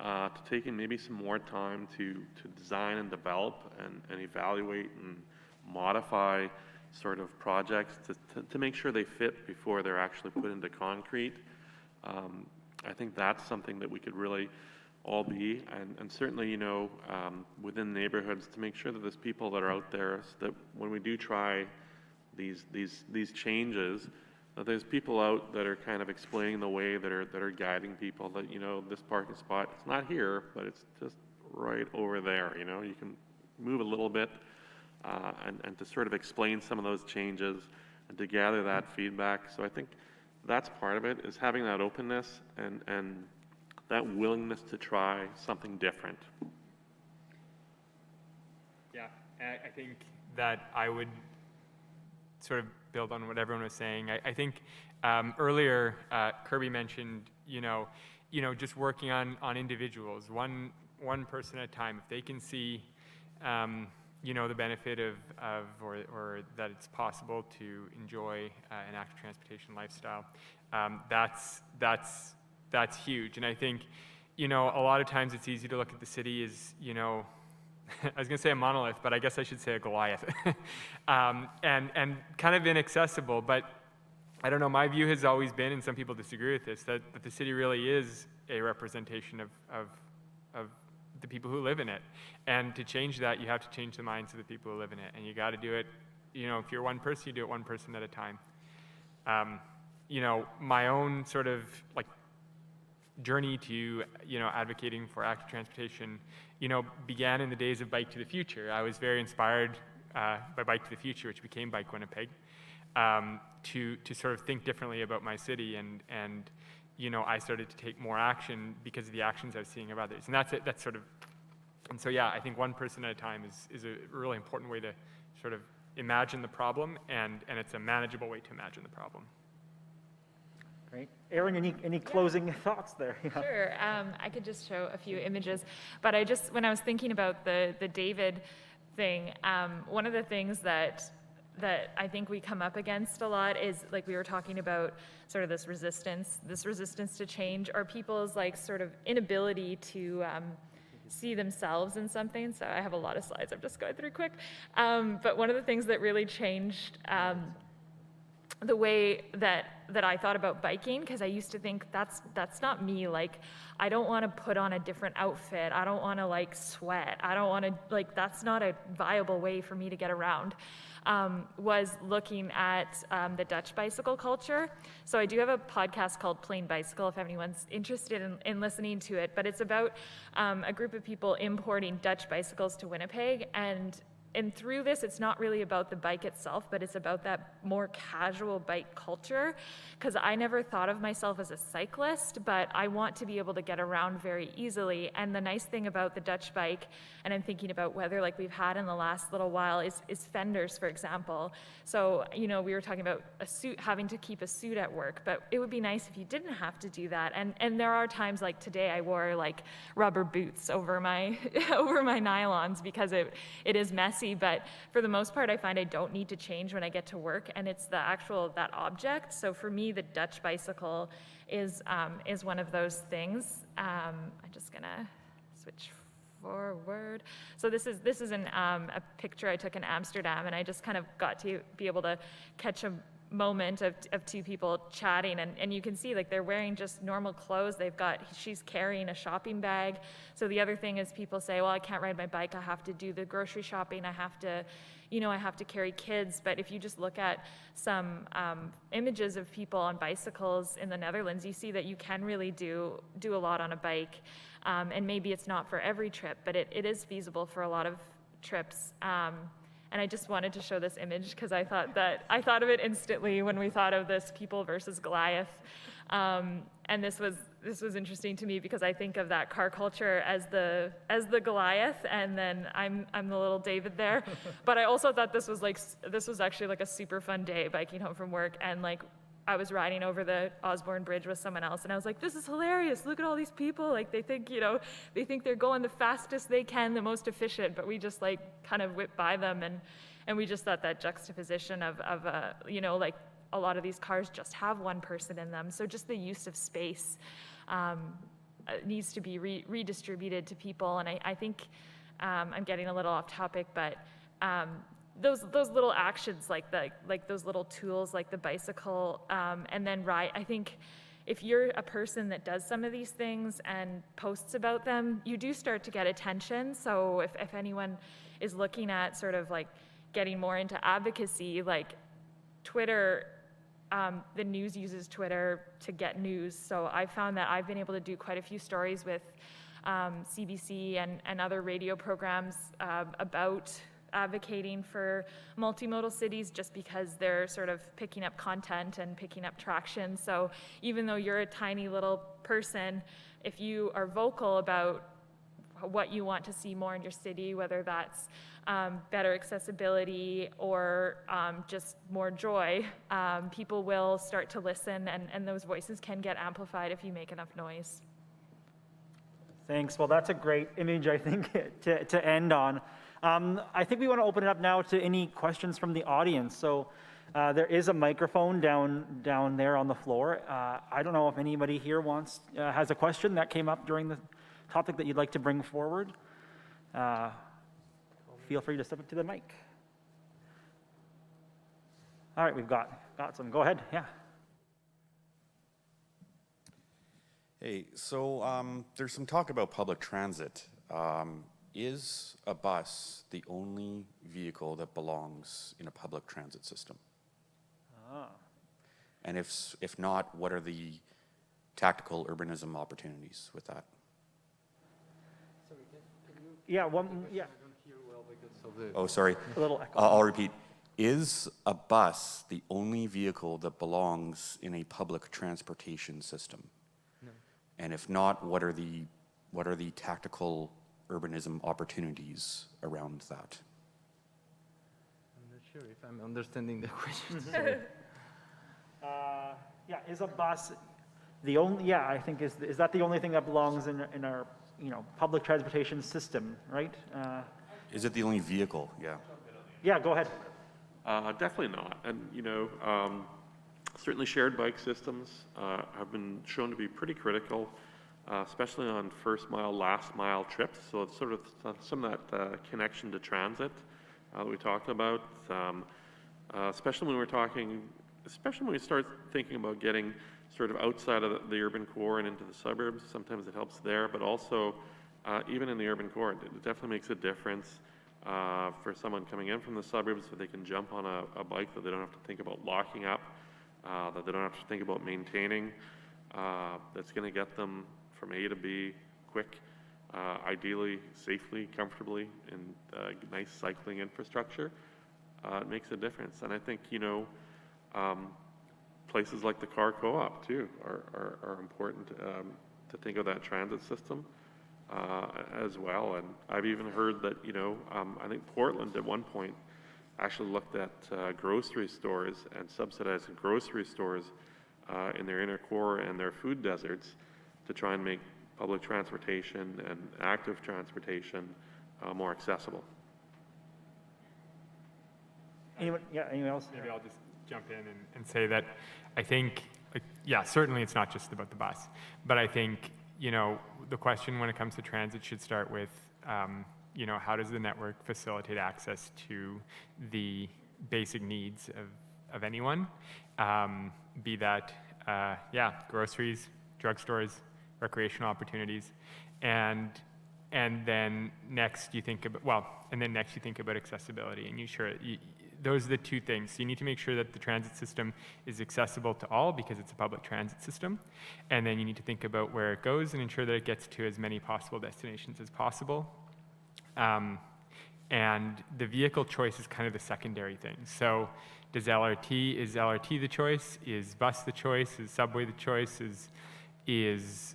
to taking maybe some more time to design and develop and evaluate and modify sort of projects to make sure they fit before they're actually put into concrete. I think that's something that we could really all be, and certainly, within neighborhoods, to make sure that there's people that are out there, so that when we do try these changes, that there's people out that are kind of explaining the way, that are guiding people, that this parking spot, it's not here, but it's just right over there. You can move a little bit, and to sort of explain some of those changes and to gather that feedback. So I think that's part of it, is having that openness and that willingness to try something different. Yeah, I think that I would sort of build on what everyone was saying. I think earlier Kirby mentioned, just working on individuals, one person at a time. If they can see, the benefit of or that it's possible to enjoy an active transportation lifestyle, that's huge. And I think, a lot of times it's easy to look at the city as, I was going to say a monolith, but I guess I should say a Goliath, and kind of inaccessible. But I don't know, my view has always been, and some people disagree with this, that the city really is a representation of the people who live in it. And to change that, you have to change the minds of the people who live in it. And you got to do it, if you're one person, you do it one person at a time. My own sort of journey to advocating for active transportation began in the days of Bike to the Future. I was very inspired by Bike to the Future, which became Bike Winnipeg, to sort of think differently about my city, and I started to take more action because of the actions I was seeing of others. And that's it. That's sort of, and so yeah, I think one person at a time is a really important way to sort of imagine the problem, and it's a manageable way to imagine the problem. Great. Erin, any closing thoughts there? Yeah. Sure. I could just show a few images, but when I was thinking about the David thing, one of the things that I think we come up against a lot is, like we were talking about, sort of this resistance to change, or people's sort of inability to see themselves in something. So I have a lot of slides I'm just going through quick. But one of the things that really changed the way that I thought about biking, because I used to think that's not me. I don't want to put on a different outfit. I don't want to sweat. I don't want to that's not a viable way for me to get around. Was looking at the Dutch bicycle culture. So I do have a podcast called Plain Bicycle if anyone's interested in listening to it, but it's about a group of people importing Dutch bicycles to Winnipeg, and and through this, it's not really about the bike itself, but it's about that more casual bike culture. Because I never thought of myself as a cyclist, but I want to be able to get around very easily. And the nice thing about the Dutch bike, and I'm thinking about weather like we've had in the last little while, is fenders, for example. So, you know, we were talking about a suit, having to keep a suit at work, but it would be nice if you didn't have to do that. And there are times like today I wore like rubber boots over my over my nylons because it is messy. But for the most part, I find I don't need to change when I get to work, and it's the actual, that object. So for me, the Dutch bicycle is one of those things. I'm just gonna switch forward. So this is a picture I took in Amsterdam, and I just kind of got to be able to catch a moment of two people chatting, and you can see like they're wearing just normal clothes. She's carrying a shopping bag. So the other thing is people say, well, I can't ride my bike, I have to do the grocery shopping, I have to carry kids. But if you just look at some images of people on bicycles in the Netherlands, you see that you can really do a lot on a bike. And maybe it's not for every trip, but it is feasible for a lot of trips. And I just wanted to show this image because I thought of it instantly when we thought of this people versus Goliath. And this was interesting to me because I think of that car culture as the Goliath, and then I'm the little David there. But I also thought this was actually like a super fun day biking home from work, and like I was riding over the Osborne Bridge with someone else, and I was like, this is hilarious. Look at all these people. Like they think they're going the fastest they can, the most efficient, but we just like kind of whip by them. And we just thought that juxtaposition of like a lot of these cars just have one person in them. So just the use of space needs to be redistributed to people. And I think I'm getting a little off topic, but those little actions, like those little tools, like the bicycle, and then ride. I think if you're a person that does some of these things and posts about them, you do start to get attention. So if anyone is looking at sort of like getting more into advocacy, like Twitter, the news uses Twitter to get news. So I found that I've been able to do quite a few stories with CBC and other radio programs about advocating for multimodal cities, just because they're sort of picking up content and picking up traction. So even though you're a tiny little person, if you are vocal about what you want to see more in your city, whether that's better accessibility or just more joy, people will start to listen, and those voices can get amplified if you make enough noise. Thanks. Well, that's a great image, I think, to end on. I think we want to open it up now to any questions from the audience. So there is a microphone down there on the floor. I don't know if anybody here has a question that came up during the topic that you'd like to bring forward. Feel free to step up to the mic. All right, we've got some. Go ahead. Yeah. Hey, so there's some talk about public transit. Is a bus the only vehicle that belongs in a public transit system? And if not, what are the tactical urbanism opportunities with that? Yeah, I don't hear well because of the... Oh, sorry. A little echo. I'll repeat. Is a bus the only vehicle that belongs in a public transportation system? No. And if not, what are the tactical urbanism opportunities around that? I'm not sure if I'm understanding the question. Yeah, is a bus the only? Yeah, I think is that the only thing that belongs in our public transportation system, right? Is it the only vehicle? Yeah. Yeah, go ahead. Definitely not. And certainly shared bike systems have been shown to be pretty critical, especially on first mile, last mile trips. So it's sort of some of that connection to transit that we talked about, especially when we start thinking about getting sort of outside of the urban core and into the suburbs. Sometimes it helps there, but also even in the urban core, it definitely makes a difference for someone coming in from the suburbs, so they can jump on a bike that they don't have to think about locking up, that they don't have to think about maintaining, that's going to get them from A to B quick. I ideally safely, comfortably, and nice cycling infrastructure, it makes a difference. And I think, places like the car co-op too are important to think of that transit system as well. And I've even heard that, I think Portland at one point actually looked at grocery stores and subsidizing grocery stores in their inner core and their food deserts to try and make public transportation and active transportation more accessible. Anyone else? Maybe I'll just jump in and say that I think, certainly it's not just about the bus, but I think, the question when it comes to transit should start with, how does the network facilitate access to the basic needs of anyone, be that, groceries, drugstores, recreational opportunities, and then next you think about, accessibility, and those are the two things. So you need to make sure that the transit system is accessible to all because it's a public transit system. And then you need to think about where it goes and ensure that it gets to as many possible destinations as possible. And the vehicle choice is kind of the secondary thing. So is LRT the choice? Is bus the choice? Is subway the choice? Does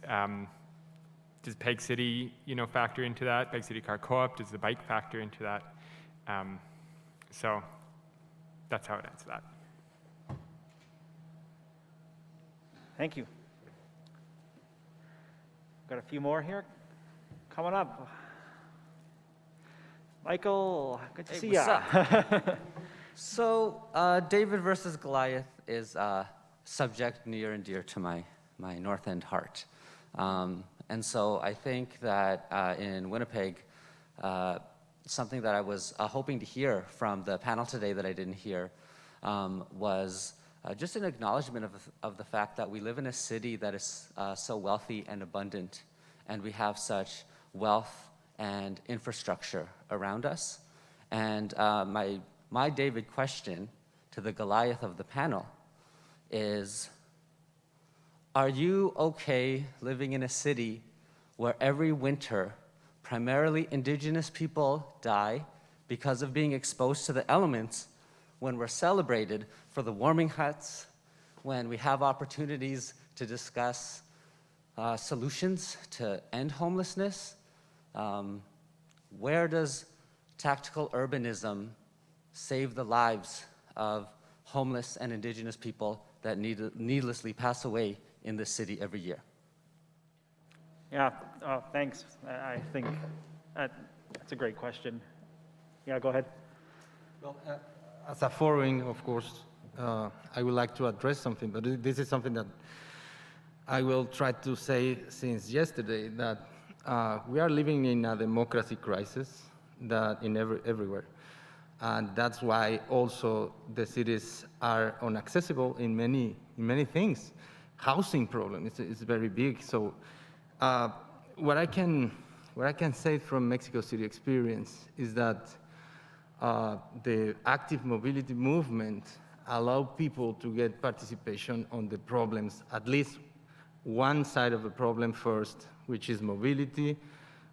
Peg City, factor into that? Peg City Car Co-op, does the bike factor into that? So that's how I'd answer that. Thank you. Got a few more here coming up. Michael, good to see you. So, David versus Goliath is a subject near and dear to my North End heart. And so I think that in Winnipeg, something that I was hoping to hear from the panel today that I didn't hear was just an acknowledgement of the fact that we live in a city that is so wealthy and abundant, and we have such wealth and infrastructure around us. And my David question to the Goliath of the panel is, are you okay living in a city where every winter primarily indigenous people die because of being exposed to the elements, when we're celebrated for the warming huts, when we have opportunities to discuss solutions to end homelessness? Where does tactical urbanism save the lives of homeless and indigenous people that needlessly pass away in this city every year? Yeah, thanks. I think that's a great question. Yeah, go ahead. Well, as a foreign, of course, I would like to address something, but this is something that I will try to say since yesterday, that we are living in a democracy crisis that everywhere. And that's why also the cities are inaccessible in many things. Housing problem is very big. So what I can say from Mexico City experience is that the active mobility movement allow people to get participation on the problems, at least one side of the problem first, which is mobility,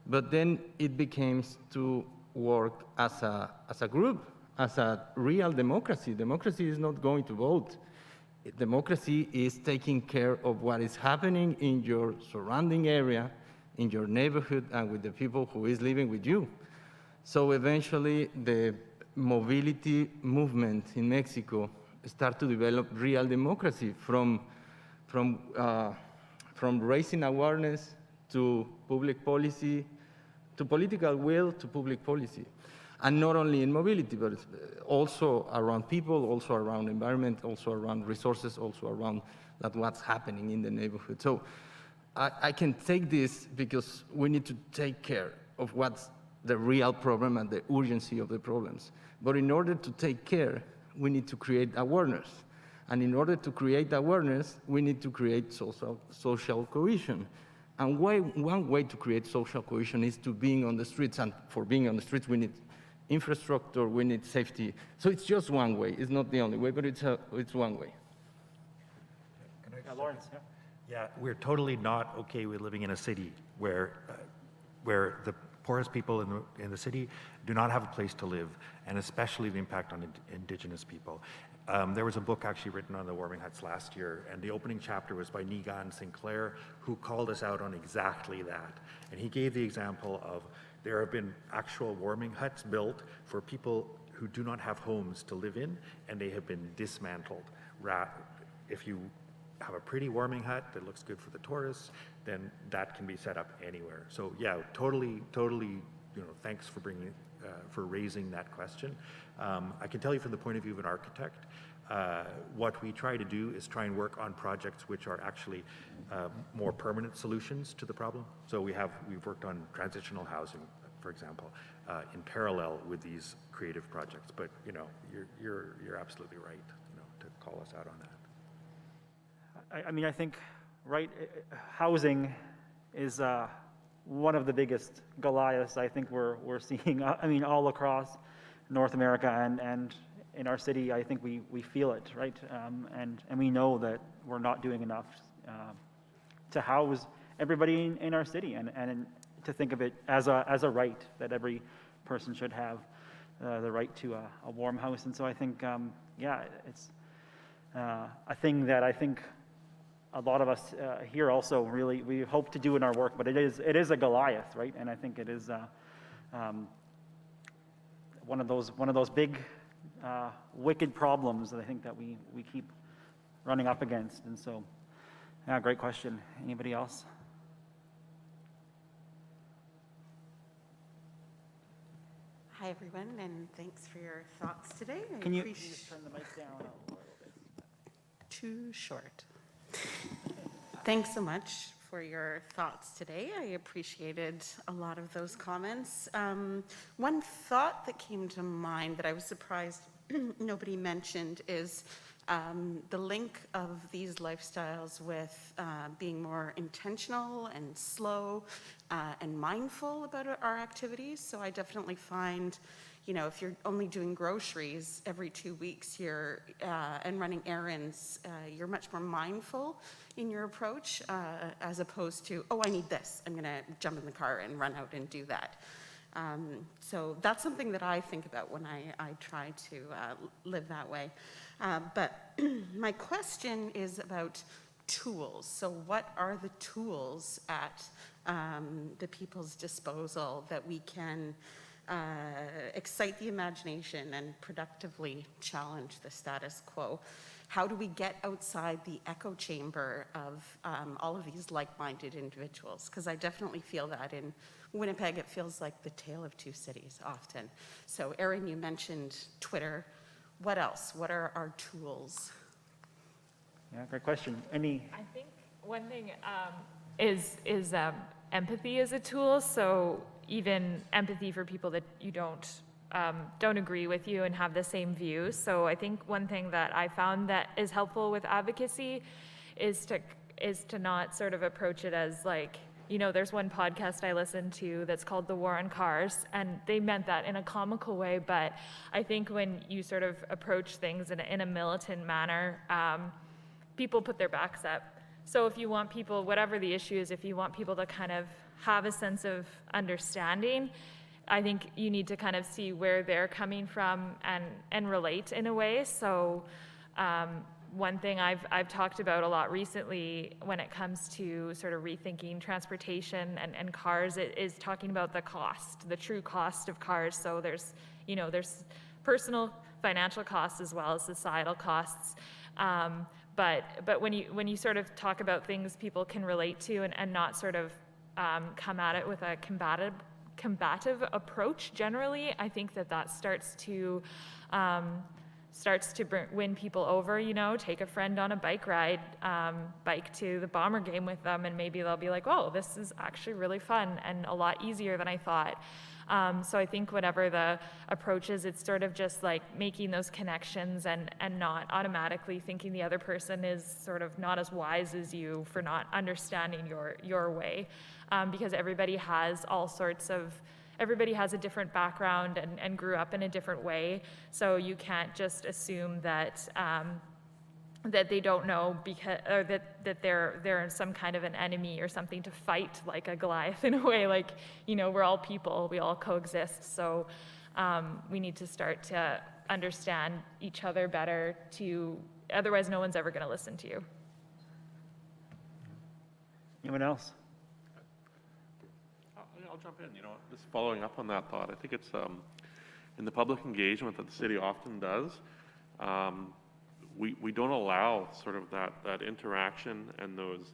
but then it becomes to work as a group, as a real democracy. Democracy is not going to vote. Democracy is taking care of what is happening in your surrounding area, in your neighborhood, and with the people who is living with you. So eventually, the mobility movement in Mexico start to develop real democracy from raising awareness to public policy, to political will, to public policy. And not only in mobility, but also around people, also around environment, also around resources, also around what's happening in the neighborhood. So I can take this because we need to take care of what's the real problem and the urgency of the problems. But in order to take care, we need to create awareness. And in order to create awareness, we need to create social cohesion. And one way to create social cohesion is to being on the streets. And for being on the streets, we need infrastructure, we need safety. So it's just one way. It's not the only way, but it's one way. Lawrence, yeah. Yeah, we're totally not okay with living in a city where where the poorest people in the city do not have a place to live, and especially the impact on Indigenous people. There was a book actually written on the warming huts last year, and the opening chapter was by Negan Sinclair, who called us out on exactly that. And he gave the example of there have been actual warming huts built for people who do not have homes to live in, and they have been dismantled. If you have a pretty warming hut that looks good for the tourists, then that can be set up anywhere. So yeah, totally, thanks for for raising that question. I can tell you from the point of view of an architect, what we try to do is try and work on projects which are actually more permanent solutions to the problem. So we've worked on transitional housing, for example, in parallel with these creative projects. But you're absolutely right, to call us out on that. I mean, I think, right, housing is one of the biggest Goliaths I think we're seeing. I mean, all across North America and in our city, I think we feel it, right? And we know that we're not doing enough to house everybody in our city, and to think of it as a right that every person should have the right to a warm house. And so I think, it's a thing that I think a lot of us here also really we hope to do in our work, but it is a Goliath, right? And I think it is one of those big wicked problems that I think that we keep running up against. And so, yeah, great question. Anybody else? Hi everyone, and thanks for your thoughts today. Can you just turn the mic down a little bit? Too short. Thanks so much for your thoughts today. I appreciated a lot of those comments. One thought that came to mind that I was surprised nobody mentioned is the link of these lifestyles with being more intentional and slow and mindful about our activities. So I definitely find, if you're only doing groceries every 2 weeks here and running errands, you're much more mindful in your approach as opposed to, oh, I need this. I'm going to jump in the car and run out and do that. So that's something that I think about when I try to live that way. But my question is about tools. So what are the tools at the people's disposal that we can excite the imagination and productively challenge the status quo? How do we get outside the echo chamber of all of these like-minded individuals? Because I definitely feel that in Winnipeg, it feels like the tale of two cities often. So Erin, you mentioned Twitter. What else? What are our tools? Yeah, great question. I think one thing is empathy as a tool. So even empathy for people that you don't agree with you and have the same views. So I think one thing that I found that is helpful with advocacy is to not sort of approach it as like, there's one podcast I listened to that's called The War on Cars, and they meant that in a comical way, but I think when you sort of approach things in a militant manner, people put their backs up. So if you want people, whatever the issue is, if you want people to kind of have a sense of understanding, I think you need to kind of see where they're coming from and relate in a way. So one thing I've talked about a lot recently when it comes to sort of rethinking transportation and cars, it is talking about the true cost of cars. So there's personal financial costs as well as societal costs. But when you sort of talk about things people can relate to and not sort of come at it with a combative approach generally, I think that starts to win people over. Take a friend on a bike ride, bike to the Bomber game with them, and maybe they'll be like, oh, this is actually really fun and a lot easier than I thought. So I think whatever the approach is, it's sort of just like making those connections and not automatically thinking the other person is sort of not as wise as you for not understanding your way, because everybody has a different background and grew up in a different way. So you can't just assume that that they don't know because, or that they're some kind of an enemy or something to fight, like a Goliath in a way. Like, you know, we're all people, we all coexist. So we need to start to understand each other better. Otherwise, no one's ever going to listen to you. Anyone else? I'll jump in. You know, just following up on that thought, I think it's in the public engagement that the city often does. We don't allow sort of that interaction and those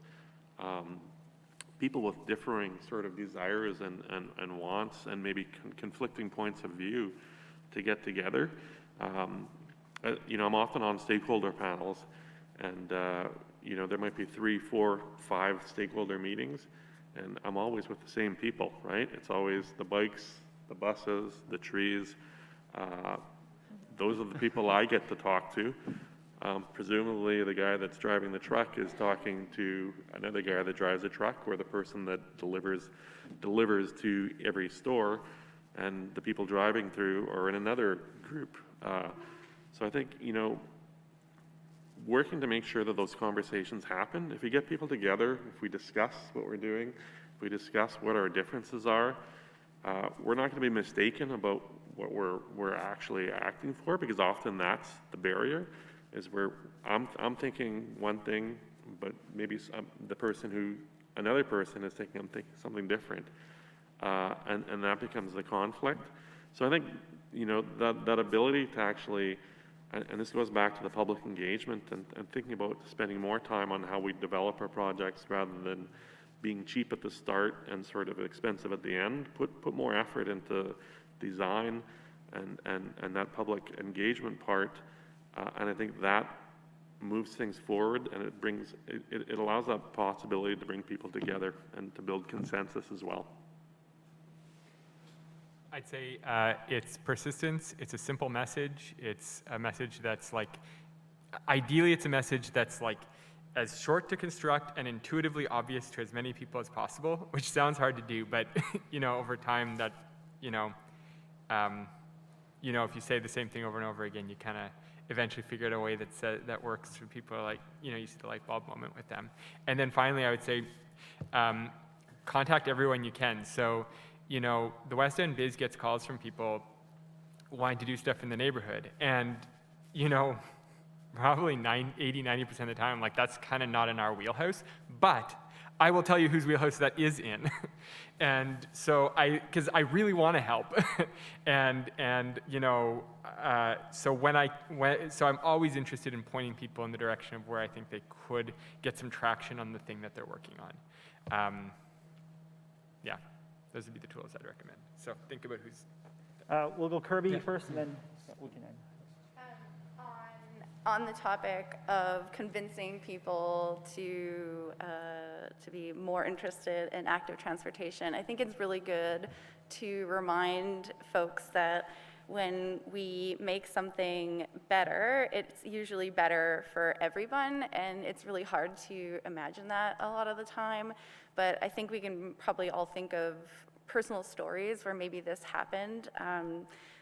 people with differing sort of desires and wants and maybe conflicting points of view to get together. You know, I'm often on stakeholder panels, and you know, there might be 3, 4, 5 stakeholder meetings, and I'm always with the same people, right? It's always the bikes, the buses, the trees. Those are the people I get to talk to. Presumably the guy that's driving the truck is talking to another guy that drives a truck, or the person that delivers to every store, and the people driving through are in another group. So I think, you know, working to make sure that those conversations happen, if we get people together, if we discuss what we're doing, if we discuss what our differences are, we're not going to be mistaken about what we're actually acting for, because often that's the barrier. Is where I'm thinking one thing, but maybe another person is thinking I'm thinking something different, and that becomes the conflict. So I think, you know, that ability to actually, and this goes back to the public engagement and thinking about spending more time on how we develop our projects rather than being cheap at the start and sort of expensive at the end. Put more effort into design and that public engagement part. And I think that moves things forward, and it allows that possibility to bring people together and to build consensus as well. I'd say it's persistence. It's a simple message. It's a message that's like, ideally it's a message that's like as short to construct and intuitively obvious to as many people as possible, which sounds hard to do, but you know, over time that, you know, if you say the same thing over and over again, you kind of eventually figure out a way that works for people. Like, you know, you see the light bulb moment with them. And then finally, I would say, contact everyone you can. So, you know, the West End Biz gets calls from people wanting to do stuff in the neighborhood. And, you know, probably 80-90% of the time, like, that's kind of not in our wheelhouse. But I will tell you whose wheelhouse that is in. And so because I really want to help. and you know, so I'm always interested in pointing people in the direction of where I think they could get some traction on the thing that they're working on. Yeah, those would be the tools I'd recommend. So think about who's. We'll go Kirby first, and then we can end. On the topic of convincing people to be more interested in active transportation, I think it's really good to remind folks that when we make something better, it's usually better for everyone, and it's really hard to imagine that a lot of the time. But I think we can probably all think of personal stories where maybe this happened.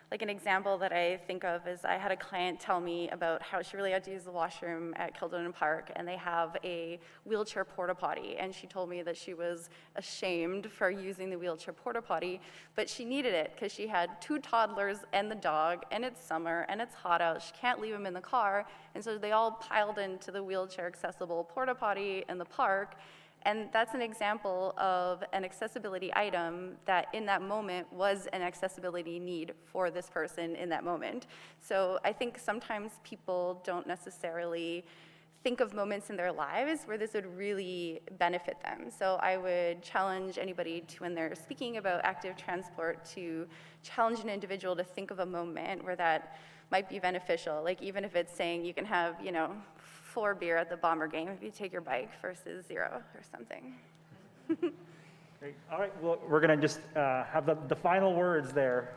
Like an example that I think of is I had a client tell me about how she really had to use the washroom at Kildonan Park, and they have a wheelchair porta potty, and she told me that she was ashamed for using the wheelchair porta potty, but she needed it because she had 2 toddlers and the dog, and it's summer and it's hot out. She can't leave them in the car, and so they all piled into the wheelchair accessible porta potty in the park. And that's an example of an accessibility item that in that moment was an accessibility need for this person in that moment. So I think sometimes people don't necessarily think of moments in their lives where this would really benefit them. So I would challenge anybody to, when they're speaking about active transport, to challenge an individual to think of a moment where that might be beneficial. Like, even if it's saying you can have, 4 beer at the Bomber game if you take your bike versus 0 or something. Great. All right, well, we're going to just have the final words there.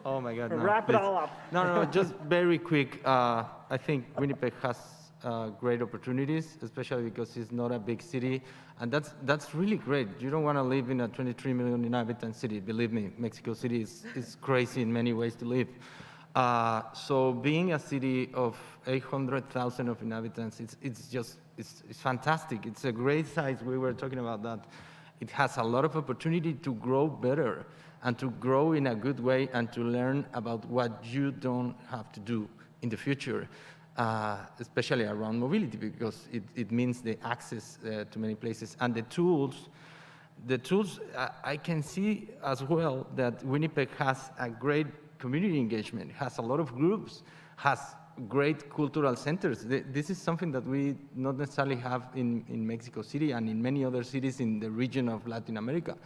Oh my God, no, wrap please. it all up. No, just very quick. I think Winnipeg has great opportunities, especially because it's not a big city, and that's really great. You don't want to live in a 23 million inhabitant city. Believe me, Mexico City is crazy in many ways to live. So being a city of 800,000 of inhabitants, it's fantastic. It's a great size. We were talking about that. It has a lot of opportunity to grow better and to grow in a good way and to learn about what you don't have to do in the future, especially around mobility, because it means the access to many places. And the tools, I can see as well that Winnipeg has a great community engagement, has a lot of groups, has great cultural centers. This is something that we not necessarily have in Mexico City and in many other cities in the region of Latin America.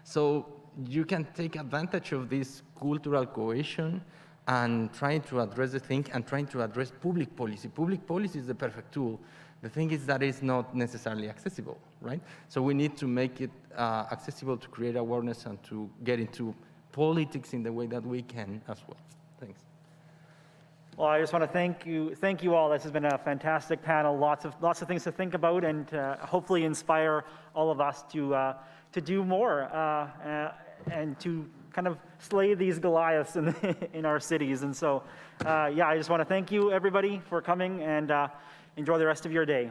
So you can take advantage of this cultural cohesion and trying to address the thing and trying to address public policy. Public policy is the perfect tool. The thing is that it's not necessarily accessible, right? So we need to make it accessible to create awareness and to get into politics in the way that we can as well. Thanks. Well, I just want to thank you all. This has been a fantastic panel. Lots of things to think about, and hopefully inspire all of us to do more and to kind of slay these Goliaths in our cities. And so, yeah, I just want to thank you, everybody, for coming, and enjoy the rest of your day.